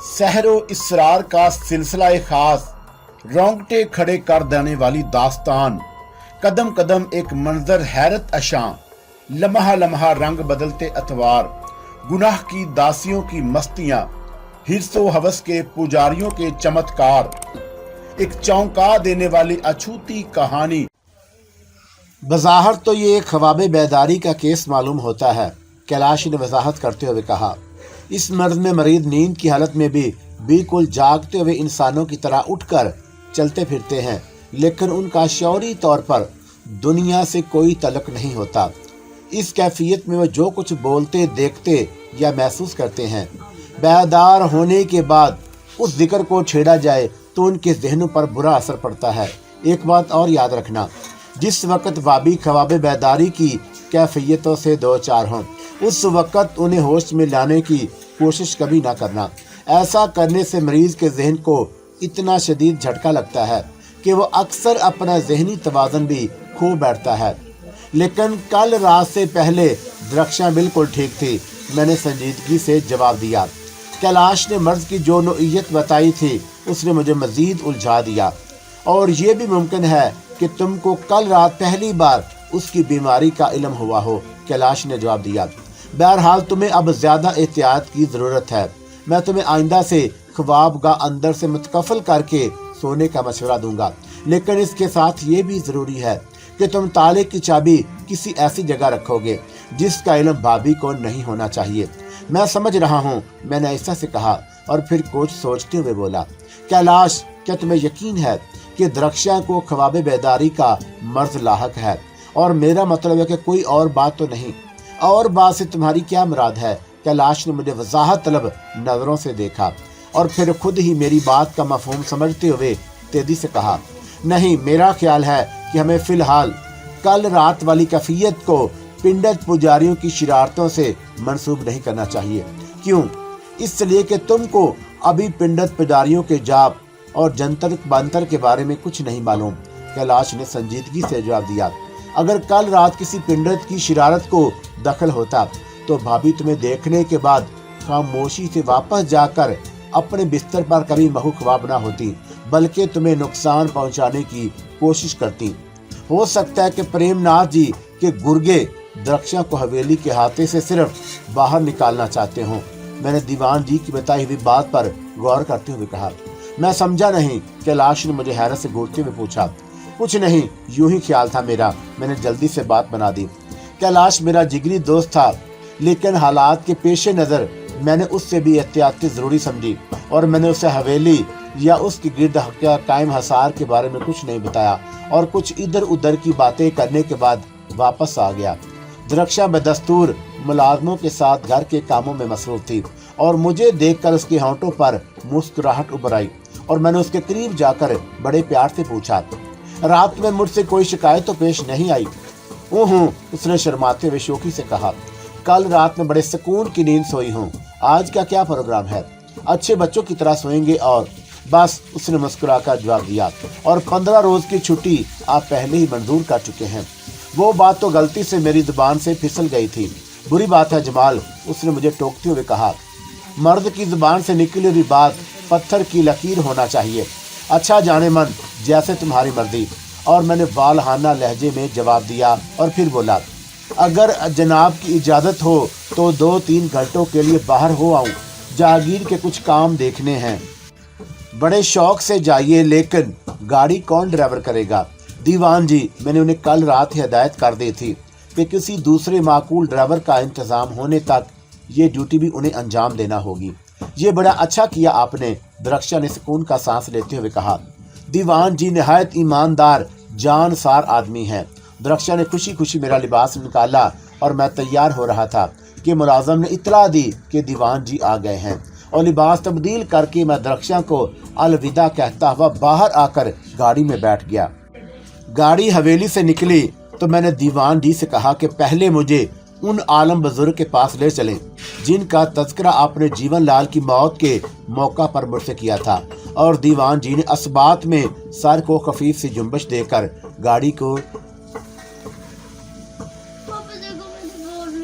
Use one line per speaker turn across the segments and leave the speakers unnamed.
सहरो इसरार का सिलसिला खास, रोंगटे खड़े कर देने वाली दास्तान, कदम कदम एक मंजर हैरत अशां, लम्हा लम्हा रंग बदलते अतवार, गुनाह की दासियों की मस्तियां, हिर्सो हवस के पुजारियों के चमत्कार, एक चौंका देने वाली अछूती कहानी। बज़ाहिर तो ये एक ख्वाब बेदारी का केस मालूम होता है, कैलाश ने वजाहत करते हुए कहा। इस मर्ज में मरीज नींद की हालत में भी बिल्कुल जागते हुए इंसानों की तरह उठकर चलते फिरते हैं, लेकिन उनका शौरी तौर पर दुनिया से कोई तल्लुक नहीं होता। इस कैफियत में वो जो कुछ बोलते, देखते या महसूस करते हैं, बेदार होने के बाद उस जिक्र को छेड़ा जाए तो उनके जहनों पर बुरा असर पड़ता है। एक बात और याद रखना, जिस वक़्त वाबी ख्वाब बेदारी की कैफियतों से दो चार हों, उस वक़्त उन्हें होश में लाने की कोशिश कभी ना करना। ऐसा करने से मरीज़ के जहन को इतना शदीद झटका लगता है कि वो अक्सर अपना जहनी तवाज़ुन भी खो बैठता है। लेकिन कल रात से पहले दरख्शां बिल्कुल ठीक थी, मैंने संजीदगी से जवाब दिया। कैलाश ने मर्ज़ की जो नौइयत बताई थी उसने मुझे मज़ीद उलझा दिया, और ये भी मुमकिन है कि तुमको कल रात पहली बार उसकी बीमारी का इल्म हुआ हो। कैलाश ने जवाब दिया। बहरहाल तुम्हें अब ज़्यादा एहतियात की ज़रूरत है। मैं तुम्हें आइंदा से ख्वाबगाह अंदर से मुतकफ़ल करके सोने का मशवरा दूंगा, लेकिन इसके साथ ये भी ज़रूरी है कि तुम ताले की चाबी किसी ऐसी जगह रखोगे जिसका इल्म भाभी को नहीं होना चाहिए। मैं समझ रहा हूँ, मैंने ऐसा से कहा, और फिर कुछ सोचते हुए बोला, कैलाश, क्या तुम्हें यकीन है कि दरख्शां को ख्वाब बेदारी का मर्ज लाहक है? और मेरा मतलब है कि कोई और बात तो नहीं। और बात से तुम्हारी क्या मुराद है? कैलाश ने मुझे वजाहत तलब नज़रों से देखा और फिर खुद ही मेरी बात का मफहूम समझते हुए तेजी से कहा, नहीं, मेरा ख्याल है कि हमें फ़िलहाल कल रात वाली कैफियत को पिंडत पुजारियों की शरारतों से मंसूब नहीं करना चाहिए। क्यों? इसलिए कि तुमको अभी पिंडत पुजारियों के जाप और जंतर बंतर के बारे में कुछ नहीं मालूम। कैलाश ने संजीदगी से जवाब दिया, अगर कल रात किसी पिंडत की शरारत को दखल होता तो भाभी तुम्हें देखने के बाद खामोशी से वापस जाकर अपने बिस्तर पर कभी महू ख्वाब ना होती, बल्कि तुम्हें नुकसान पहुंचाने की कोशिश करती। हो सकता है कि प्रेमनाथ जी के गुर्गे दरख्शां को हवेली के हाथे से सिर्फ बाहर निकालना चाहते हों। मैंने दीवान जी की बताई हुई बात पर गौर करते हुए कहा। मैं समझा नहीं। कैलाश ने मुझे हैरत से घूरते हुए पूछा। कुछ नहीं, यूं ही ख्याल था मेरा, मैंने जल्दी से बात बना दी। कैलाश मेरा जिगरी दोस्त था, लेकिन हालात के पेश नज़र मैंने उससे भी एहतियात ज़रूरी समझी, और मैंने उसे हवेली या उसकी गिरद कायम हसार के बारे में कुछ नहीं बताया, और कुछ इधर उधर की बातें करने के बाद वापस आ गया। दरख्शां बदस्तूर मुलाजमों के साथ घर के कामों में मसरूफ थी, और मुझे देखकर उसके होंठों पर मुस्कुराहट उभर आई, और मैंने उसके करीब जाकर बड़े प्यार से पूछा, रात में मुझसे कोई शिकायत तो पेश नहीं आई? उसने शर्माते हुए शोखी से कहा, कल रात में बड़े सुकून की नींद सोई हूँ। आज का क्या प्रोग्राम है? अच्छे बच्चों की तरह सोएंगे और बस, उसने मुस्कुराकर जवाब दिया, और 15 रोज की छुट्टी आप पहले ही मंजूर कर चुके हैं। वो बात तो गलती से मेरी जुबान से फिसल गई थी। बुरी बात है जमाल, उसने मुझे टोकते हुए कहा। मर्द की जुबान से निकली हुई बात पत्थर की लकीर होना चाहिए। अच्छा जाने मन, जैसे तुम्हारी मर्जी। और मैंने वालहाना लहजे में जवाब दिया, और फिर बोला, अगर जनाब की इजाज़त हो तो 2-3 घंटों के लिए बाहर हो आऊँ, जागीर के कुछ काम देखने हैं। बड़े शौक से जाइए, लेकिन गाड़ी कौन ड्राइवर करेगा? दीवान जी, मैंने उन्हें कल रात ही हिदायत कर दी थी कि किसी दूसरे माकूल ड्राइवर का इंतज़ाम होने तक ये ड्यूटी भी उन्हें अंजाम देना होगी। ये बड़ा अच्छा किया आपने, दरख्शां ने सुकून का सांस लेते हुए कहा। दीवान जी निहायत ईमानदार जानसार आदमी हैं। दरख्शां ने खुशी खुशी मेरा लिबास निकाला, और मैं तैयार हो रहा था कि मुलाजम ने इतला दी कि दीवान जी आ गए हैं, और लिबास तब्दील करके मैं दरख्शां को अलविदा कहता हुआ बाहर आकर गाड़ी में बैठ गया। गाड़ी हवेली से निकली तो मैंने दीवान जी से कहा कि पहले मुझे उन आलम बुजुर्ग के पास ले चलें जिनका तज़किरा आपने जीवन लाल की मौत के मौका पर मुझसे किया था, और दीवान जी ने असबात में सर को खफीफ सी जुम्बश देकर गाड़ी को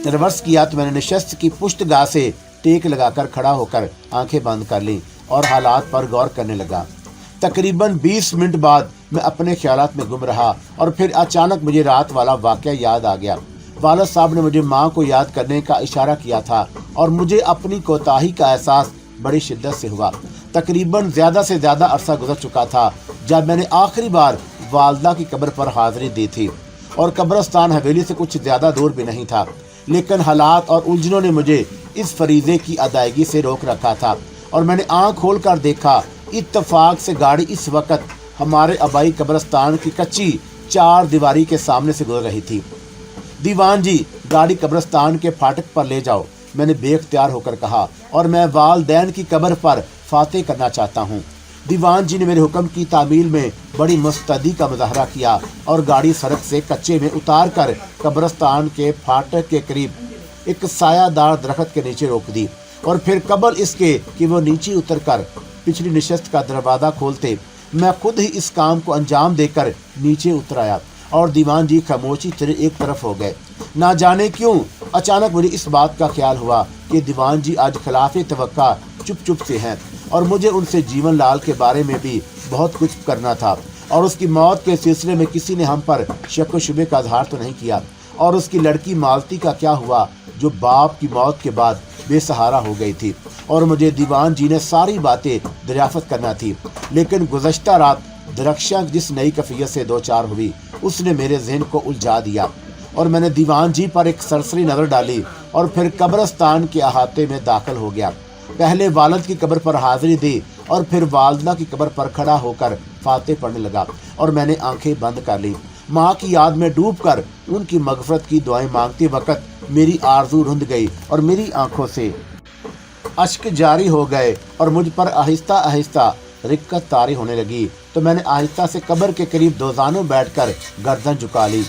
रिवर्स किया तो मैंने नशस्त की पुष्टगाह से टेक लगाकर खड़ा होकर आंखें बंद कर ली। اور حالات پر غور کرنے لگا۔ تقریباً 20 منٹ بعد میں اپنے خیالات میں گم رہا اور پھر اچانک مجھے رات والا واقعہ یاد آ گیا۔ والد صاحب نے مجھے ماں کو یاد کرنے کا اشارہ کیا تھا اور مجھے اپنی کوتاہی کا احساس بڑی شدت سے ہوا۔ تقریباً زیادہ سے زیادہ عرصہ گزر چکا تھا جب میں نے آخری بار والدہ کی قبر پر حاضری دی تھی، اور قبرستان حویلی سے کچھ زیادہ دور بھی نہیں تھا، لیکن حالات اور الجھنوں نے مجھے اس فریضے کی ادائیگی سے روک رکھا تھا، اور میں نے آنکھ کھول کر دیکھا اتفاق سے گاڑی اس وقت ہمارے آبائی قبرستان کی کچی 4 دیواری کے سامنے سے گزر رہی تھی۔ دیوان جی، گاڑی قبرستان کے پھاٹک پر لے جاؤ، میں نے بے اختیار ہو کر کہا، اور میں والدین کی قبر پر فاتح کرنا چاہتا ہوں۔ دیوان جی نے میرے حکم کی تعمیل میں بڑی مستعدی کا مظاہرہ کیا اور گاڑی سڑک سے کچے میں اتار کر قبرستان کے پھاٹک کے قریب ایک سایہ دار درخت کے نیچے روک دی، اور پھر قبل اس کے کہ وہ نیچے اتر کر پچھلی نشست کا دروازہ کھولتے، میں خود ہی اس کام کو انجام دے کر نیچے اتر آیا، اور دیوان جی خاموشی سے ایک طرف ہو گئے۔ نہ جانے کیوں اچانک مجھے اس بات کا خیال ہوا کہ دیوان جی آج خلاف توقع چپ چپ سے ہیں، اور مجھے ان سے جیون لال کے بارے میں بھی بہت کچھ کرنا تھا، اور اس کی موت کے سلسلے میں کسی نے ہم پر شک و شبے کا اظہار تو نہیں کیا، اور اس کی لڑکی مالتی کا کیا ہوا جو باپ کی موت کے بعد بے سہارا ہو گئی تھی، اور مجھے دیوان جی نے ساری باتیں دریافت کرنا تھی۔ لیکن گزشتہ رات درخشاں جس نئی کیفیت سے دوچار ہوئی اس نے میرے ذہن کو الجھا دیا، اور میں نے دیوان جی پر ایک سرسری نظر ڈالی اور پھر قبرستان کے احاطے میں داخل ہو گیا۔ پہلے والد کی قبر پر حاضری دی اور پھر والدہ کی قبر پر کھڑا ہو کر فاتح پڑھنے لگا، اور میں نے آنکھیں بند کر لی۔ ماں کی یاد میں ڈوب کر ان کی مغفرت کی دعائیں مانگتے وقت میری آرزو رند گئی اور میری آنکھوں سے اشک جاری ہو گئے، اور مجھ پر آہستہ آہستہ رقت طاری ہونے لگی، تو میں نے آہستہ سے قبر کے قریب دوزانوں بیٹھ کر گردن جھکا لی۔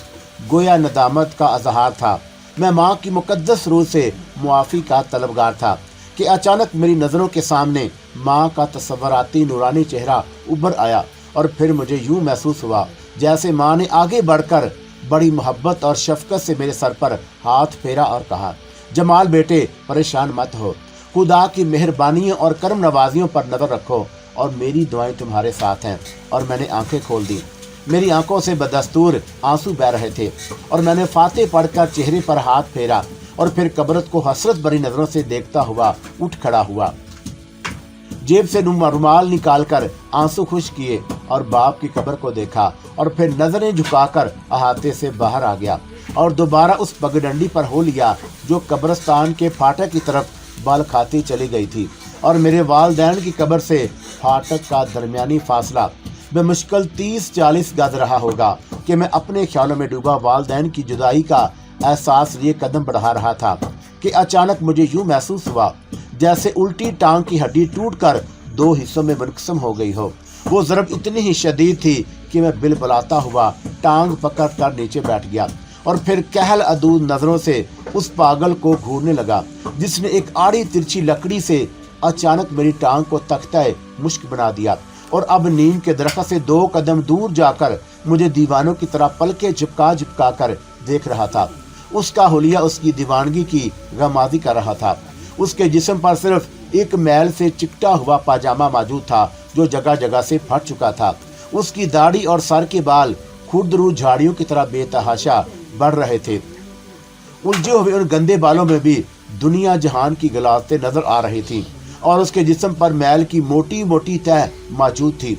گویا ندامت کا اظہار تھا۔ میں ماں کی مقدس روح سے معافی کا طلبگار تھا کہ اچانک میری نظروں کے سامنے ماں کا تصوراتی نورانی چہرہ ابھر آیا، اور پھر مجھے یوں محسوس ہوا جیسے ماں نے آگے بڑھ کر بڑی محبت اور شفقت سے میرے سر پر ہاتھ پھیرا اور کہا، جمال بیٹے، پریشان مت ہو، خدا کی مہربانیوں اور کرم نوازیوں پر نظر رکھو، اور میری دعائیں تمہارے ساتھ ہیں۔ اور میں نے آنکھیں کھول دی۔ میری آنکھوں سے بدستور آنسو بہہ رہے تھے، اور میں نے فاتح پڑھ کر چہرے پر ہاتھ پھیرا، اور پھر قبرت کو حسرت بھری نظروں سے دیکھتا ہوا اٹھ کھڑا ہوا، جیب سے رومال نکال کر آنسو خشک کیے اور باپ کی قبر کو دیکھا، اور پھر نظریں جھکا کر احاطے سے باہر آ گیا اور دوبارہ اس پگڈنڈی پر ہو لیا جو قبرستان کے پھاٹک کی طرف بال کھاتی چلی گئی تھی، اور میرے والدین کی قبر سے پھاٹک کا درمیانی فاصلہ بمشکل 30-40 گز رہا ہوگا کہ میں اپنے خیالوں میں ڈوبا والدین کی جدائی کا احساس لیے قدم بڑھا رہا تھا کہ اچانک مجھے یوں محسوس ہوا جیسے الٹی ٹانگ کی ہڈی ٹوٹ کر 2 حصوں میں منقسم ہو گئی ہو۔ وہ ضرب اتنی ہی شدید تھی کہ میں بلبلاتا ہوا ٹانگ پکڑ کر نیچے بیٹھ گیا، اور پھر کہل ادود نظروں سے اس پاگل کو گھورنے لگا جس نے ایک آڑی ترچھی لکڑی سے اچانک میری ٹانگ کو تختہ مشک بنا دیا، اور اب نیم کے درخت سے 2 قدم دور جا کر مجھے دیوانوں کی طرح پلکیں جھپکا کر دیکھ رہا تھا۔ اس کا حلیہ اس کی دیوانگی کی غمازی کر رہا تھا۔ اس کے جسم پر صرف ایک میل سے چکٹا ہوا پاجامہ موجود تھا جو جگہ جگہ سے پھٹ چکا تھا۔ اس کی داڑھی اور سر کے بال خردرو جھاڑیوں کی طرح بے تحاشا بڑھ رہے تھے۔ الجھے ہوئے ان گندے بالوں میں بھی دنیا جہان کی غلاظتیں نظر آ رہی تھی، اور اس کے جسم پر میل کی موٹی موٹی تہ موجود تھی۔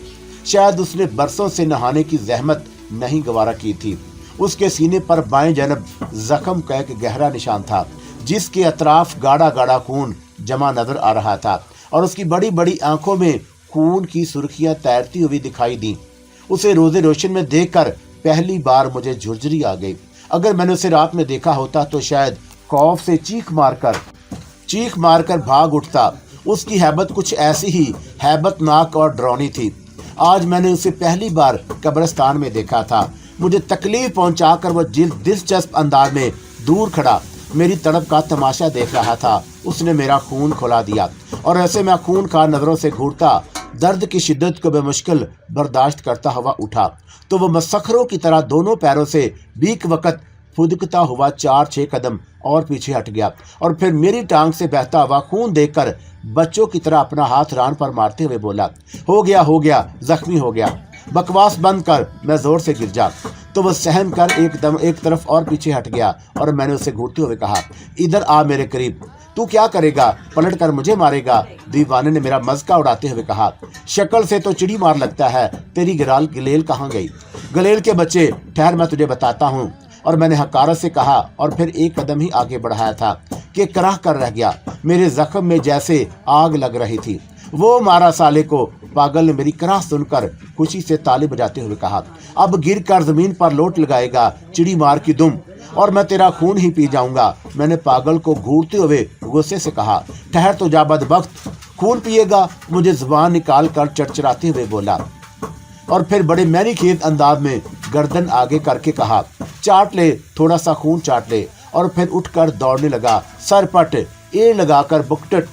شاید اس نے برسوں سے نہانے کی زحمت نہیں گوارا کی تھی۔ اس کے سینے پر بائیں جانب زخم کا ایک گہرا نشان تھا جس کے اطراف گاڑا گاڑا خون جمع نظر آ رہا تھا، اور اس کی بڑی بڑی آنکھوں میں خون کی سرخیاں تیرتی ہوئی دکھائی دیں۔ اسے روزے روشن میں دیکھ کر پہلی بار مجھے جھرجھری آ گئی۔ اگر میں نے اسے رات میں دیکھا ہوتا تو شاید خوف سے چیخ مار کر بھاگ اٹھتا۔ اس کی ہیبت کچھ ایسی ہی ہیبت ناک اور ڈرونی تھی۔ آج میں نے اسے پہلی بار قبرستان میں دیکھا تھا۔ مجھے تکلیف پہنچا کر وہ دلچسپ انداز میں دور کھڑا میری تڑپ کا تماشا دیکھ رہا تھا۔ اس نے میرا خون کھلا دیا، اور ایسے میں خون خار نظروں سے گھورتا درد کی شدت کو بے مشکل برداشت کرتا ہوا اٹھا، تو وہ مسخروں کی طرح دونوں پیروں سے بیک وقت फुदकता हुआ 4-6 कदम और पीछे हट गया और फिर मेरी टांग से बहता हुआ खून देखकर बच्चों की तरह अपना हाथ रान पर मारते हुए बोला, हो गया, जख्मी हो गया, बकवास बंद कर। मैं जोर से गिर जा तो वह सहम कर एकदम एक तरफ और पीछे हट गया और मैंने उसे घूरते हुए कहा, इधर आ मेरे करीब, तू क्या करेगा, पलट कर मुझे मारेगा। दीवाने ने मेरा मज़ाक उड़ाते हुए कहा, शक्ल से तो चिड़ी मार लगता है, तेरी गलेल कहाँ गई? गलेल के बच्चे, ठहर मैं तुझे बताता हूँ। और मैंने हकारत से कहा और फिर एक कदम ही आगे बढ़ाया था कि कराह कर रह गया। मेरे जख्म में जैसे आग लग रही थी। वो मारा साले को। पागल ने मेरी कराह सुनकर खुशी से ताली बजाते हुए कहा, अब गिर कर जमीन पर लोट लगाएगा चिड़ी मार की दुम, और मैं तेरा खून ही पी जाऊंगा। मैंने पागल को घूरते हुए गुस्से से कहा, ठहर तो जा बदबख्त, खून पिएगा? मुझे जुबान निकाल कर चरचराते हुए बोला और फिर बड़े मैनीखेत अंदाज में गर्दन आगे करके कहा, चाट ले, थोड़ा सा खून चाट ले। और फिर उठकर दौड़ने लगा, सरपट ए लगाकर बुकटट।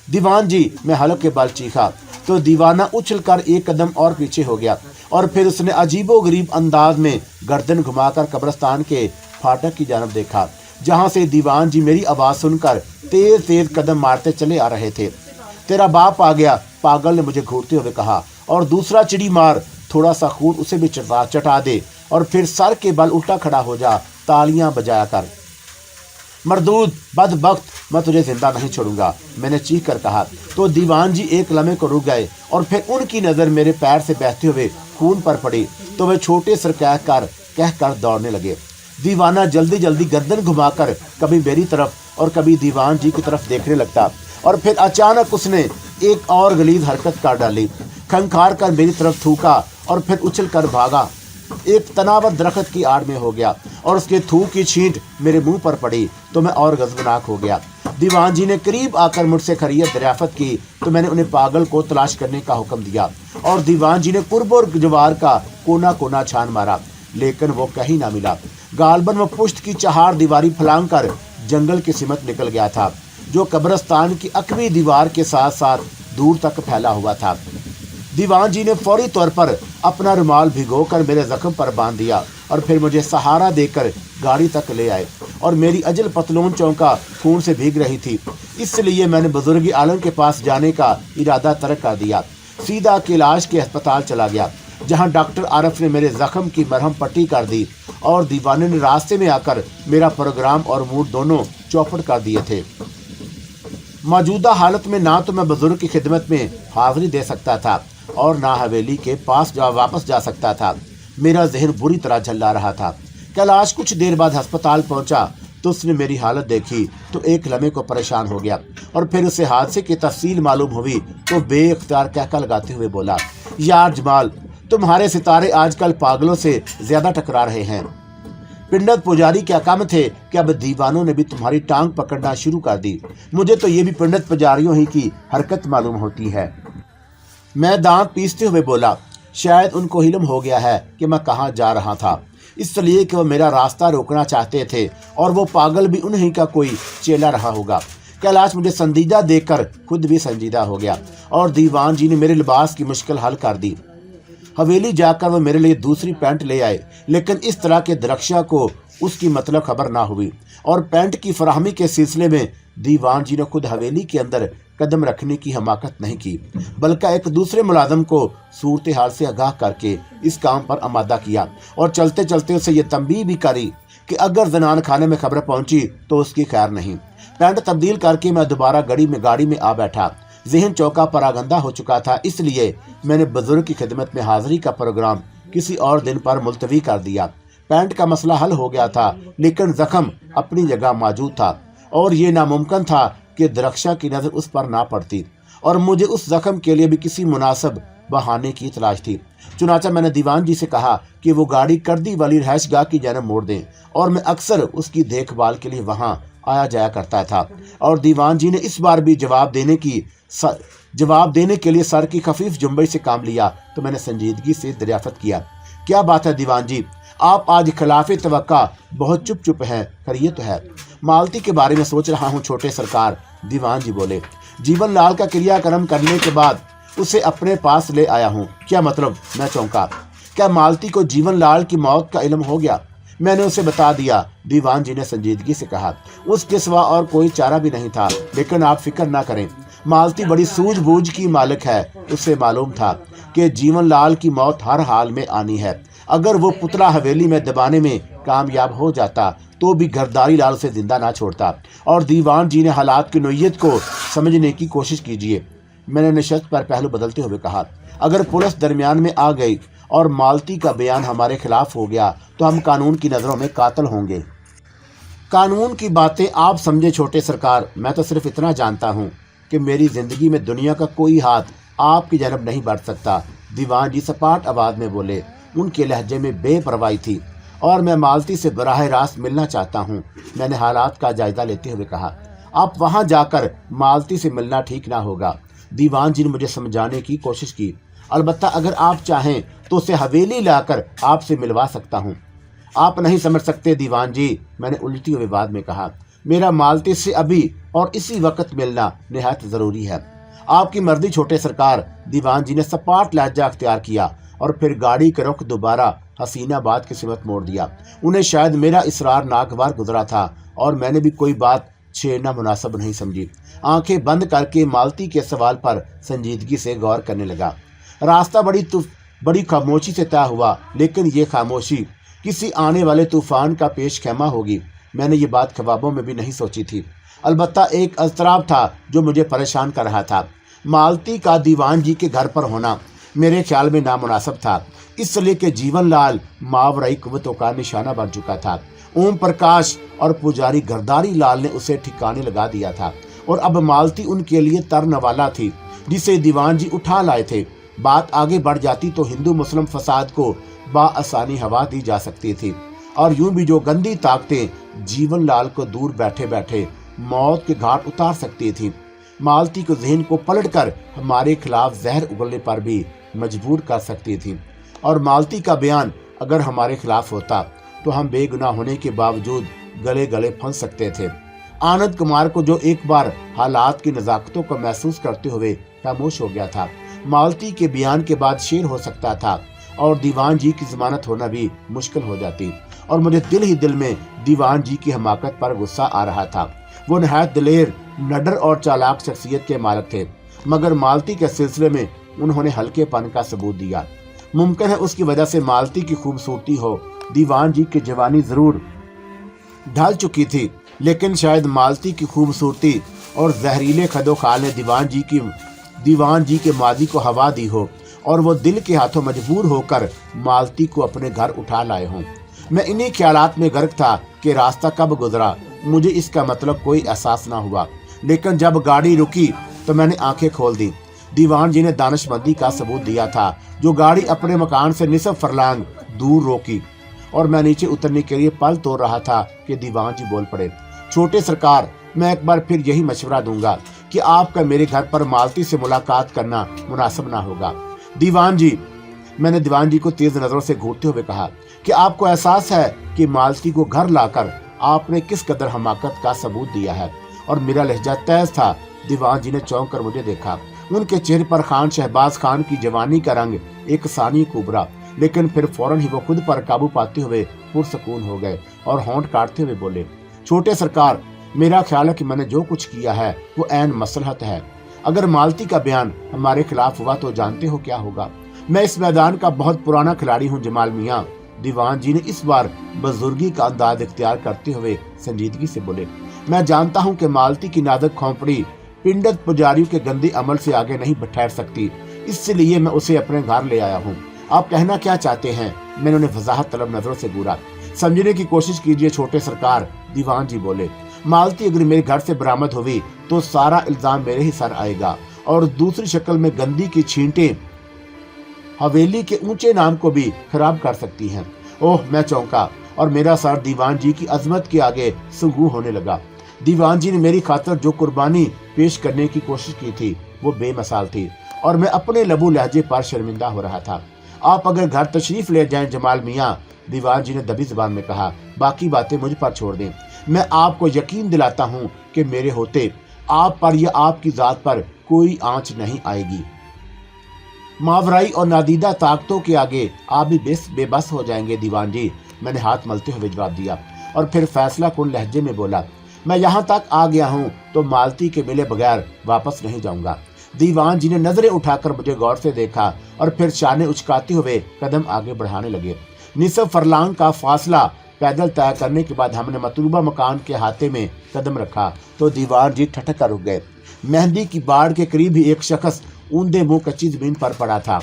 दीवान जी, मैं हलक के बल चीखा तो दीवाना उछलकर एक कदम और पीछे हो गया और फिर उसने अजीबोगरीब अंदाज में गर्दन घुमाकर कब्रिस्तान के फाटक की जानब देखा, जहां से दीवान जी मेरी आवाज सुनकर तेज तेज कदम मारते चले आ रहे थे। तेरा बाप आ गया, पागल ने मुझे घूरते हुए कहा, और दूसरा चिड़ी मार, थोड़ा सा खून उसे भी चटा दे और फिर सर के बल उल्टा खड़ा हो जा, तालियां बजाया कर। मरदूद, बदबख्त, मैं तुझे जिंदा नहीं छोड़ूंगा, मैंने चीख कर कहा। तो दीवान जी एक लम्हे को रुक गए और फिर उनकी नजर मेरे पैर से बहते हुए खून पर पड़ी तो वे छोटे सर कहकर दौड़ने लगे। दीवाना जल्दी जल्दी गर्दन घुमाकर कभी मेरी तरफ और कभी दीवान जी की तरफ देखने लगता और फिर अचानक उसने एक और गलीज हरकत कर डाली। खंखार कर मेरी तरफ थूका और फिर उछल कर भागा, एक तनावत दरख्त की आड़ में हो गया और उसके थूक की छींट मेरे मुंह पर पड़ी तो मैं और गजबनाक हो गया। दीवान जी ने करीब आकर मुझसे खैरियत दरियाफत की तो मैंने उन्हें पागल को तलाश करने का हुक्म दिया और दीवान जी ने कुर्ब और जवार का कोना कोना छान मारा, लेकिन वो कहीं ना मिला। गालबन वो पुश्त की चहार दीवारी फलांग कर जंगल की सिमत निकल गया था, जो कब्रिस्तान की अकवी दीवार के साथ साथ दूर तक फैला हुआ था। दीवान जी ने फौरी तौर पर अपना रुमाल भिगोकर मेरे जख्म पर बांध दिया और फिर मुझे सहारा देकर गाड़ी तक ले आए और मेरी अजल पतलून चौंका खून से भीग रही थी, इसलिए मैंने बुजुर्ग आलम के पास जाने का इरादा तर्क कर दिया। सीधा कैलाश के अस्पताल चला गया, जहां डॉक्टर आरफ ने मेरे जख्म की मरहम पट्टी कर दी और दीवाने ने रास्ते में आकर मेरा प्रोग्राम और मूड दोनों चौपट कर दिए थे। मौजूदा हालत में ना तो मैं बुजुर्ग की खिदमत में हाजिरी दे सकता था और ना हवेली के पास वापस जा सकता था। मेरा जहन बुरी तरह झल्ला रहा था। कैलाश कुछ देर बाद अस्पताल पहुंचा तो उसने मेरी हालत देखी तो एक लम्हे को परेशान हो गया और फिर उसे हादसे की तफसील मालूम हुई तो बेइख्तियार कहका लगाते हुए बोला, यार जमाल, तुम्हारे सितारे आजकल पागलों से ज्यादा टकरा रहे हैं। पिंडत पुजारी क्या काम थे कि अब दीवानों ने भी तुम्हारी टांग पकड़ना शुरू कर दी। मुझे तो ये भी पिंडत पुजारियों ही की हरकत मालूम होती है। मैं दांत पीसते हुए बोला, शायद उनको इल्म हो गया है कि मैं कहाँ जा रहा था, इसलिए कि वो मेरा रास्ता रोकना चाहते थे और वो पागल भी उन्हीं का कोई चेला रहा होगा। कैलाश मुझे संजीदा देखकर खुद भी संजीदा हो गया और दीवान जी ने मेरे लिबास की मुश्किल हल कर दी। हवेली जाकर वो मेरे लिए दूसरी पैंट ले आए, लेकिन इस तरह के दरख्शा को उसकी मतलब खबर ना हुई और पैंट की फराहमी के सिलसिले में दीवान जी ने खुद हवेली के अंदर कदम रखने की हमाकत नहीं की, बल्कि एक दूसरे मुलाजम को सूरत हाल से आगाह करके इस काम पर आमादा किया और चलते चलते उसे ये तंबीह भी करी कि अगर जनान खाने में खबर पहुंची तो उसकी खैर नहीं। पैंट तब्दील करके मैं दोबारा गाड़ी में आ बैठा। जहन चौका परागंदा हो चुका था, इसलिए मैंने बुजुर्ग की खिदमत में हाजिरी का प्रोग्राम किसी और दिन पर मुलतवी कर दिया। पैंट का मसला हल हो गया था, लेकिन जख्म अपनी जगह मौजूद था और ये नामुमकिन था कि दरख्शा की नजर उस पर ना पड़ती और मुझे उस जख्म के लिए भी किसी मुनासिब बहाने की तलाश थी। चुनाचा मैंने दीवान जी से कहा कि वो गाड़ी कर्दी वाली रहायशगाह की जानब मोड़ दें और मैं अक्सर उसकी देखभाल के लिए वहां आया जाया करता था और दीवान जी ने इस बार भी जवाब देने के लिए सर की खफीफ जुम्बई से काम लिया तो मैंने संजीदगी से दरियाफत किया, क्या बात है दीवान जी, आप आज खिलाफे तवक्का बहुत चुप हैं, खैरियत तो है? मालती के बारे में सोच रहा हूँ छोटे सरकार, दीवान जी बोले। जीवन लाल का क्रियाक्रम करने के बाद उसे अपने पास ले आया हूँ। क्या मतलब? मैं चौंका। क्या मालती को जीवन लाल की मौत का इल्म हो गया? میں نے اسے بتا دیا، دیوان جی نے سنجیدگی سے کہا۔ اس کے سوا اور کوئی چارہ بھی نہیں تھا، لیکن آپ فکر نہ کریں، مالتی بڑی سوجھ بوجھ کی مالک ہے۔ اسے معلوم تھا کہ جیون لال کی موت ہر حال میں آنی ہے۔ اگر وہ پتلا حویلی میں دبانے میں کامیاب ہو جاتا تو بھی گرداری لال سے زندہ نہ چھوڑتا۔ اور دیوان جی نے حالات کی نوعیت کو سمجھنے کی کوشش کیجیے۔ میں نے نشست پر پہلو بدلتے ہوئے کہا، اگر پولیس درمیان میں آ گئی اور مالتی کا بیان ہمارے خلاف ہو گیا تو ہم قانون کی نظروں میں قاتل ہوں گے۔ قانون کی باتیں آپ سمجھے چھوٹے سرکار، میں تو صرف اتنا جانتا ہوں کہ میری زندگی میں دنیا کا کوئی ہاتھ آپ کی جانب نہیں بڑھ سکتا۔ دیوان جی سپاٹ آواز میں بولے، ان کے لہجے میں بے پرواہی تھی۔ اور میں مالتی سے براہ راست ملنا چاہتا ہوں۔ میں نے حالات کا جائزہ لیتے ہوئے کہا، آپ وہاں جا کر مالتی سے ملنا ٹھیک نہ ہوگا۔ دیوان جی نے مجھے سمجھانے کی کوشش کی، البتہ اگر آپ چاہیں تو اسے حویلی لا کر آپ سے ملوا سکتا ہوں۔ آپ نہیں سمجھ سکتے دیوان جی، میں نے الٹی ہوئے بعد میں کہا، میرا مالتی سے ابھی اور اسی وقت ملنا نہایت ضروری ہے۔ آپ کی مرضی چھوٹے سرکار۔ دیوان جی نے سپاٹ لہجہ اختیار کیا اور پھر گاڑی کا رخ دوبارہ حسین آباد کی سمت موڑ دیا۔ انہیں شاید میرا اصرار ناگوار گزرا تھا اور میں نے بھی کوئی بات چھیڑنا مناسب نہیں سمجھی۔ آنکھیں بند کر کے مالتی کے سوال پر سنجیدگی سے غور کرنے لگا۔ راستہ بڑی خاموشی سے طے ہوا، لیکن یہ خاموشی کسی آنے والے طوفان کا پیش خیمہ ہوگی۔ میں نے یہ بات خوابوں میں بھی نہیں سوچی تھی۔ البتہ ایک اضطراب تھا جو مجھے پریشان کر رہا تھا۔ مالتی کا دیوان جی کے گھر پر ہونا میرے خیال میں نامناسب تھا، اس لیے کہ جیون لال ماورائی قوتوں کا نشانہ بن چکا تھا۔ اوم پرکاش اور پجاری گرداری لال نے اسے ٹھکانے لگا دیا تھا اور اب مالتی ان کے لیے ترنوالا تھی جسے دیوان جی اٹھا لائے تھے۔ بات آگے بڑھ جاتی تو ہندو مسلم فساد کو بآسانی ہوا دی جا سکتی تھی اور یوں بھی جو گندی طاقتیں جیون لال کو دور بیٹھے بیٹھے موت کے گھاٹ اتار سکتی تھی، مالتی کے ذہن کو پلٹ کر ہمارے خلاف زہر اگلنے پر بھی مجبور کر سکتی تھی۔ اور مالتی کا بیان اگر ہمارے خلاف ہوتا تو ہم بے گناہ ہونے کے باوجود گلے گلے پھنس سکتے تھے۔ آنند کمار کو جو ایک بار حالات کی نزاکتوں کو محسوس کرتے ہوئے خاموش ہو گیا تھا، مالتی کے بیان کے بعد شیر ہو سکتا تھا اور دیوان جی کی ضمانت ہونا بھی مشکل ہو جاتی۔ اور مجھے دل ہی دل میں دیوان جی کی حماقت پر غصہ آ رہا تھا۔ وہ نہایت دلیر، نڈر اور چالاک شخصیت کے مالک تھے، مگر مالتی کے سلسلے میں انہوں نے ہلکے پن کا ثبوت دیا۔ ممکن ہے اس کی وجہ سے مالتی کی خوبصورتی ہو، دیوان جی کی جوانی ضرور ڈھل چکی تھی، لیکن شاید مالتی کی خوبصورتی اور زہریلے خدوخال نے دیوان جی کے ماضی کو ہوا دی ہو اور وہ دل کے ہاتھوں مجبور ہو کر مالتی کو اپنے گھر اٹھا لائے ہوں۔ میں انہی خیالات میں غرق تھا کہ راستہ کب گزرا مجھے اس کا مطلب کوئی احساس نہ ہوا، لیکن جب گاڑی رکی تو میں نے آنکھیں کھول دی۔ دیوان جی نے دانش مندی کا ثبوت دیا تھا جو گاڑی اپنے مکان سے نصف فرلانگ دور روکی اور میں نیچے اترنے کے لیے پل توڑ رہا تھا کہ دیوان جی بول پڑے، چھوٹے سرکار، میں ایک بار پھر یہی مشورہ دوں گا کہ آپ کا میرے گھر پر مالتی سے ملاقات کرنا مناسب نہ ہوگا۔ دیوان جی، میں نے دیوان جی کو تیز نظروں سے گھورتے ہوئے کہا، کہ آپ کو احساس ہے کہ مالتی کو گھر لا کر آپ نے کس قدر حماقت کا ثبوت دیا ہے؟ اور میرا لہجہ تیز تھا۔ دیوان جی نے چونک کر مجھے دیکھا۔ ان کے چہرے پر خان شہباز خان کی جوانی کا رنگ ایک ثانی کو ابھرا، لیکن پھر فوراً ہی وہ خود پر قابو پاتے ہوئے پرسکون ہو گئے اور ہونٹ کاٹتے ہوئے بولے، چھوٹے سرکار، میرا خیال ہے کہ میں نے جو کچھ کیا ہے وہ عین مصلحت ہے۔ اگر مالتی کا بیان ہمارے خلاف ہوا تو جانتے ہو کیا ہوگا؟ میں اس میدان کا بہت پرانا کھلاڑی ہوں جمال میاں۔ دیوان جی نے اس بار بزرگی کا انداز اختیار کرتے ہوئے سنجیدگی سے بولے، میں جانتا ہوں کہ مالتی کی نازک کھوپڑی پنڈت پجاریوں کے گندے عمل سے آگے نہیں ٹھہر سکتی، اس لیے میں اسے اپنے گھر لے آیا ہوں۔ آپ کہنا کیا چاہتے ہیں؟ میں نے انہیں وضاحت طلب نظروں سے گورا۔ سمجھنے کی کوشش کیجئے چھوٹے سرکار، دیوان جی بولے، مالتی اگر میرے گھر سے برآمد ہوئی تو سارا الزام میرے ہی سر آئے گا اور دوسری شکل میں گندی کی چھینٹیں حویلی کے اونچے نام کو بھی خراب کر سکتی ہیں۔ اوہ، میں چونکا اور میرا سر دیوان جی کی عظمت کے آگے سنگو ہونے لگا۔ دیوان جی نے میری خاطر جو قربانی پیش کرنے کی کوشش کی تھی وہ بے مثال تھی اور میں اپنے لبو لہجے پر شرمندہ ہو رہا تھا۔ آپ اگر گھر تشریف لے جائیں جمال میاں، دیوان جی نے دبی زبان میں کہا، باقی باتیں مجھ پر چھوڑ دیں۔ میں آپ کو یقین دلاتا ہوں کہ میرے ہوتے آپ پر یا آپ کی ذات پر کوئی آنچ نہیں آئے گی۔ ماورائی اور نادیدہ طاقتوں کے آگے آپ بھی بے بس ہو جائیں گے دیوان جی۔ मैंने हाथ मलते हुए जवाब दिया और फिर फैसला कुन लहजे में बोला, मैं यहाँ तक आ गया हूँ तो मालती के मिले बगैर वापस नहीं जाऊंगा। दीवान जी ने नजरें उठाकर मुझे गौर से देखा और फिर शाने उचकाते हुए कदम आगे बढ़ाने लगे। निसफ फरलांग का फासला पैदल तय करने के बाद हमने मतलूबा मकान के हाथे में कदम रखा तो दीवान जी ठठक कर रुक गए। मेहंदी की बाड़ के करीब ही एक शख्स ऊंधे मुंह कच्ची जमीन पर पड़ा था।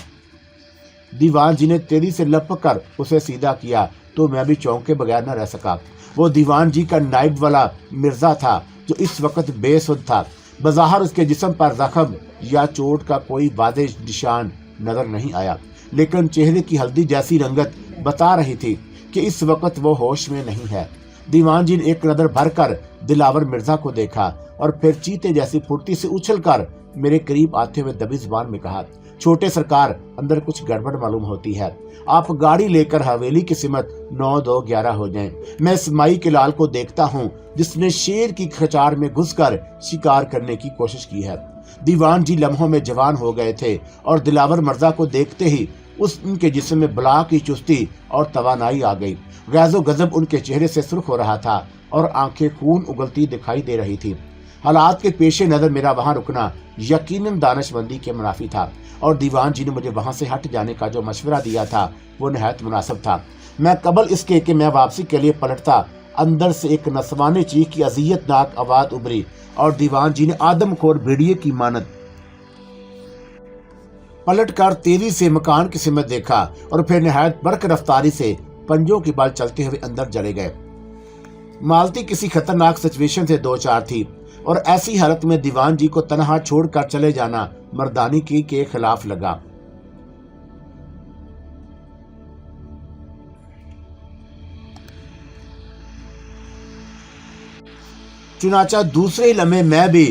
दीवान जी ने तेजी से लपक कर उसे सीधा किया तो मैं भी चौंक के बगैर न रह सका। वो दीवान जी का नाइब वाला मिर्जा था जो इस वक्त बेसुध था। बज़ाहिर उसके जिस्म पर जख्म या चोट का कोई वाज़ेह निशान नजर नहीं आया, लेकिन चेहरे की हल्दी जैसी रंगत बता रही थी कि इस वक्त वो होश में नहीं है। दीवान जी ने एक नजर भरकर दिलावर मिर्जा को देखा और फिर चीते जैसी फुर्ती से उछलकर मेरे करीब आते हुए दबी जुबान में कहा, छोटे सरकार, अंदर कुछ गड़बड़ मालूम होती है। आप गाड़ी लेकर हवेली की सिमत 9-2-11 हो जाएं। मैं इस माई के लाल को देखता हूँ जिसने शेर की खचार में घुसकर शिकार करने की कोशिश की है। दीवान जी लम्हों में जवान हो गए थे और दिलावर मिर्जा को देखते ही उनके जिस्म में बला की चुस्ती और तवानाई आ गई। गैज़ो गजब उनके चेहरे से सुर्ख हो रहा था और आंखें खून उगलती दिखाई दे रही थी। हालात के पेशे नजर मेरा वहां रुकना यकीनन दानिशमंदी के मुनाफी था और दीवान जी ने मुझे वहां से हट जाने का जो मशवरा दिया था वो निहायत मुनासिब था। मैं कबल इसके कि मैं वापसी के लिए पलटता, अंदर से एक नस्वाने चीख की अजियतनाक आवाज उभरी और दीवान जी ने आदमखोर भेड़िए की मानद पलट कर तेजी से मकान की सिमत देखा और फिर निहायत बरक रफ्तारी से पंजों के बल चलते हुए अंदर चले गए। मालती किसी खतरनाक सिचुएशन से दो चार थी और ऐसी हालत में दीवान जी को तनहा छोड़कर चले जाना मर्दानी की के खिलाफ लगा। चुनाचा दूसरे लम्हे मैं भी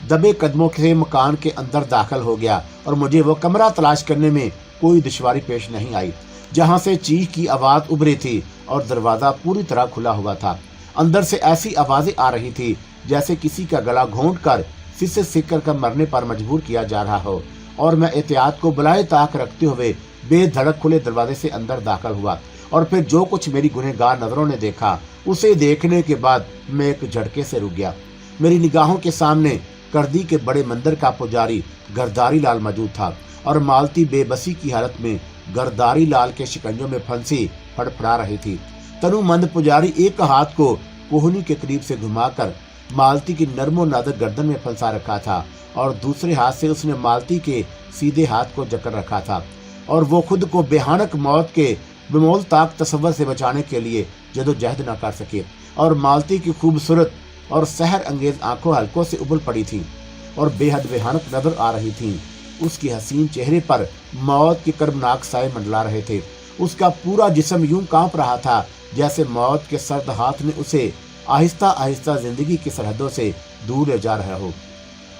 दबे कदमों से मकान के अंदर दाखिल हो गया और मुझे वो कमरा तलाश करने में कोई दुश्वारी पेश नहीं आई जहां से चीख की आवाज उभरी थी और दरवाजा पूरी तरह खुला हुआ था। अंदर से ऐसी आवाजें आ रही थी जैसे किसी का गला घोंट कर फिर सिक कर मरने पर मजबूर किया जा रहा हो और मैं एहतियात को बुलाए ताक रखते हुए बेधड़क खुले दरवाजे से अंदर दाखिल हुआ और फिर जो कुछ मेरी गुनहगार नजरों ने देखा उसे देखने के बाद मैं एक झटके से रुक गया। मेरी निगाहों के सामने करदी के बड़े मंदिर का पुजारी गरदारी लाल मौजूद था और मालती बेबसी की हालत में गरदारी लाल के शिकंजों में फंसी फड़फड़ा रही थी। तनुमंद पुजारी एक हाथ को कोहनी के करीब से घुमाकर मालती की नरमो नाजुक गर्दन में फंसा रखा था और दूसरे हाथ से उसने मालती के सीधे हाथ को जकड़ रखा था और वो खुद को बेहानक मौत के बेमोल ताक तस्वर से बचाने के लिए जदोजहद न कर सके और मालती की खूबसूरत और सहर अंगेज आंखों हल्कों से उबल पड़ी थी और बेहद बेहानक नजर आ रही थी। उसके हसीन चेहरे पर मौत के कर्मनाक साए मंडला रहे थे। उसका पूरा जिस्म यूं कांप रहा था जैसे मौत के सर्द हाथ ने उसे आहिस्ता आहिस्ता जिंदगी की सरहदों से दूर ले जा रहा हो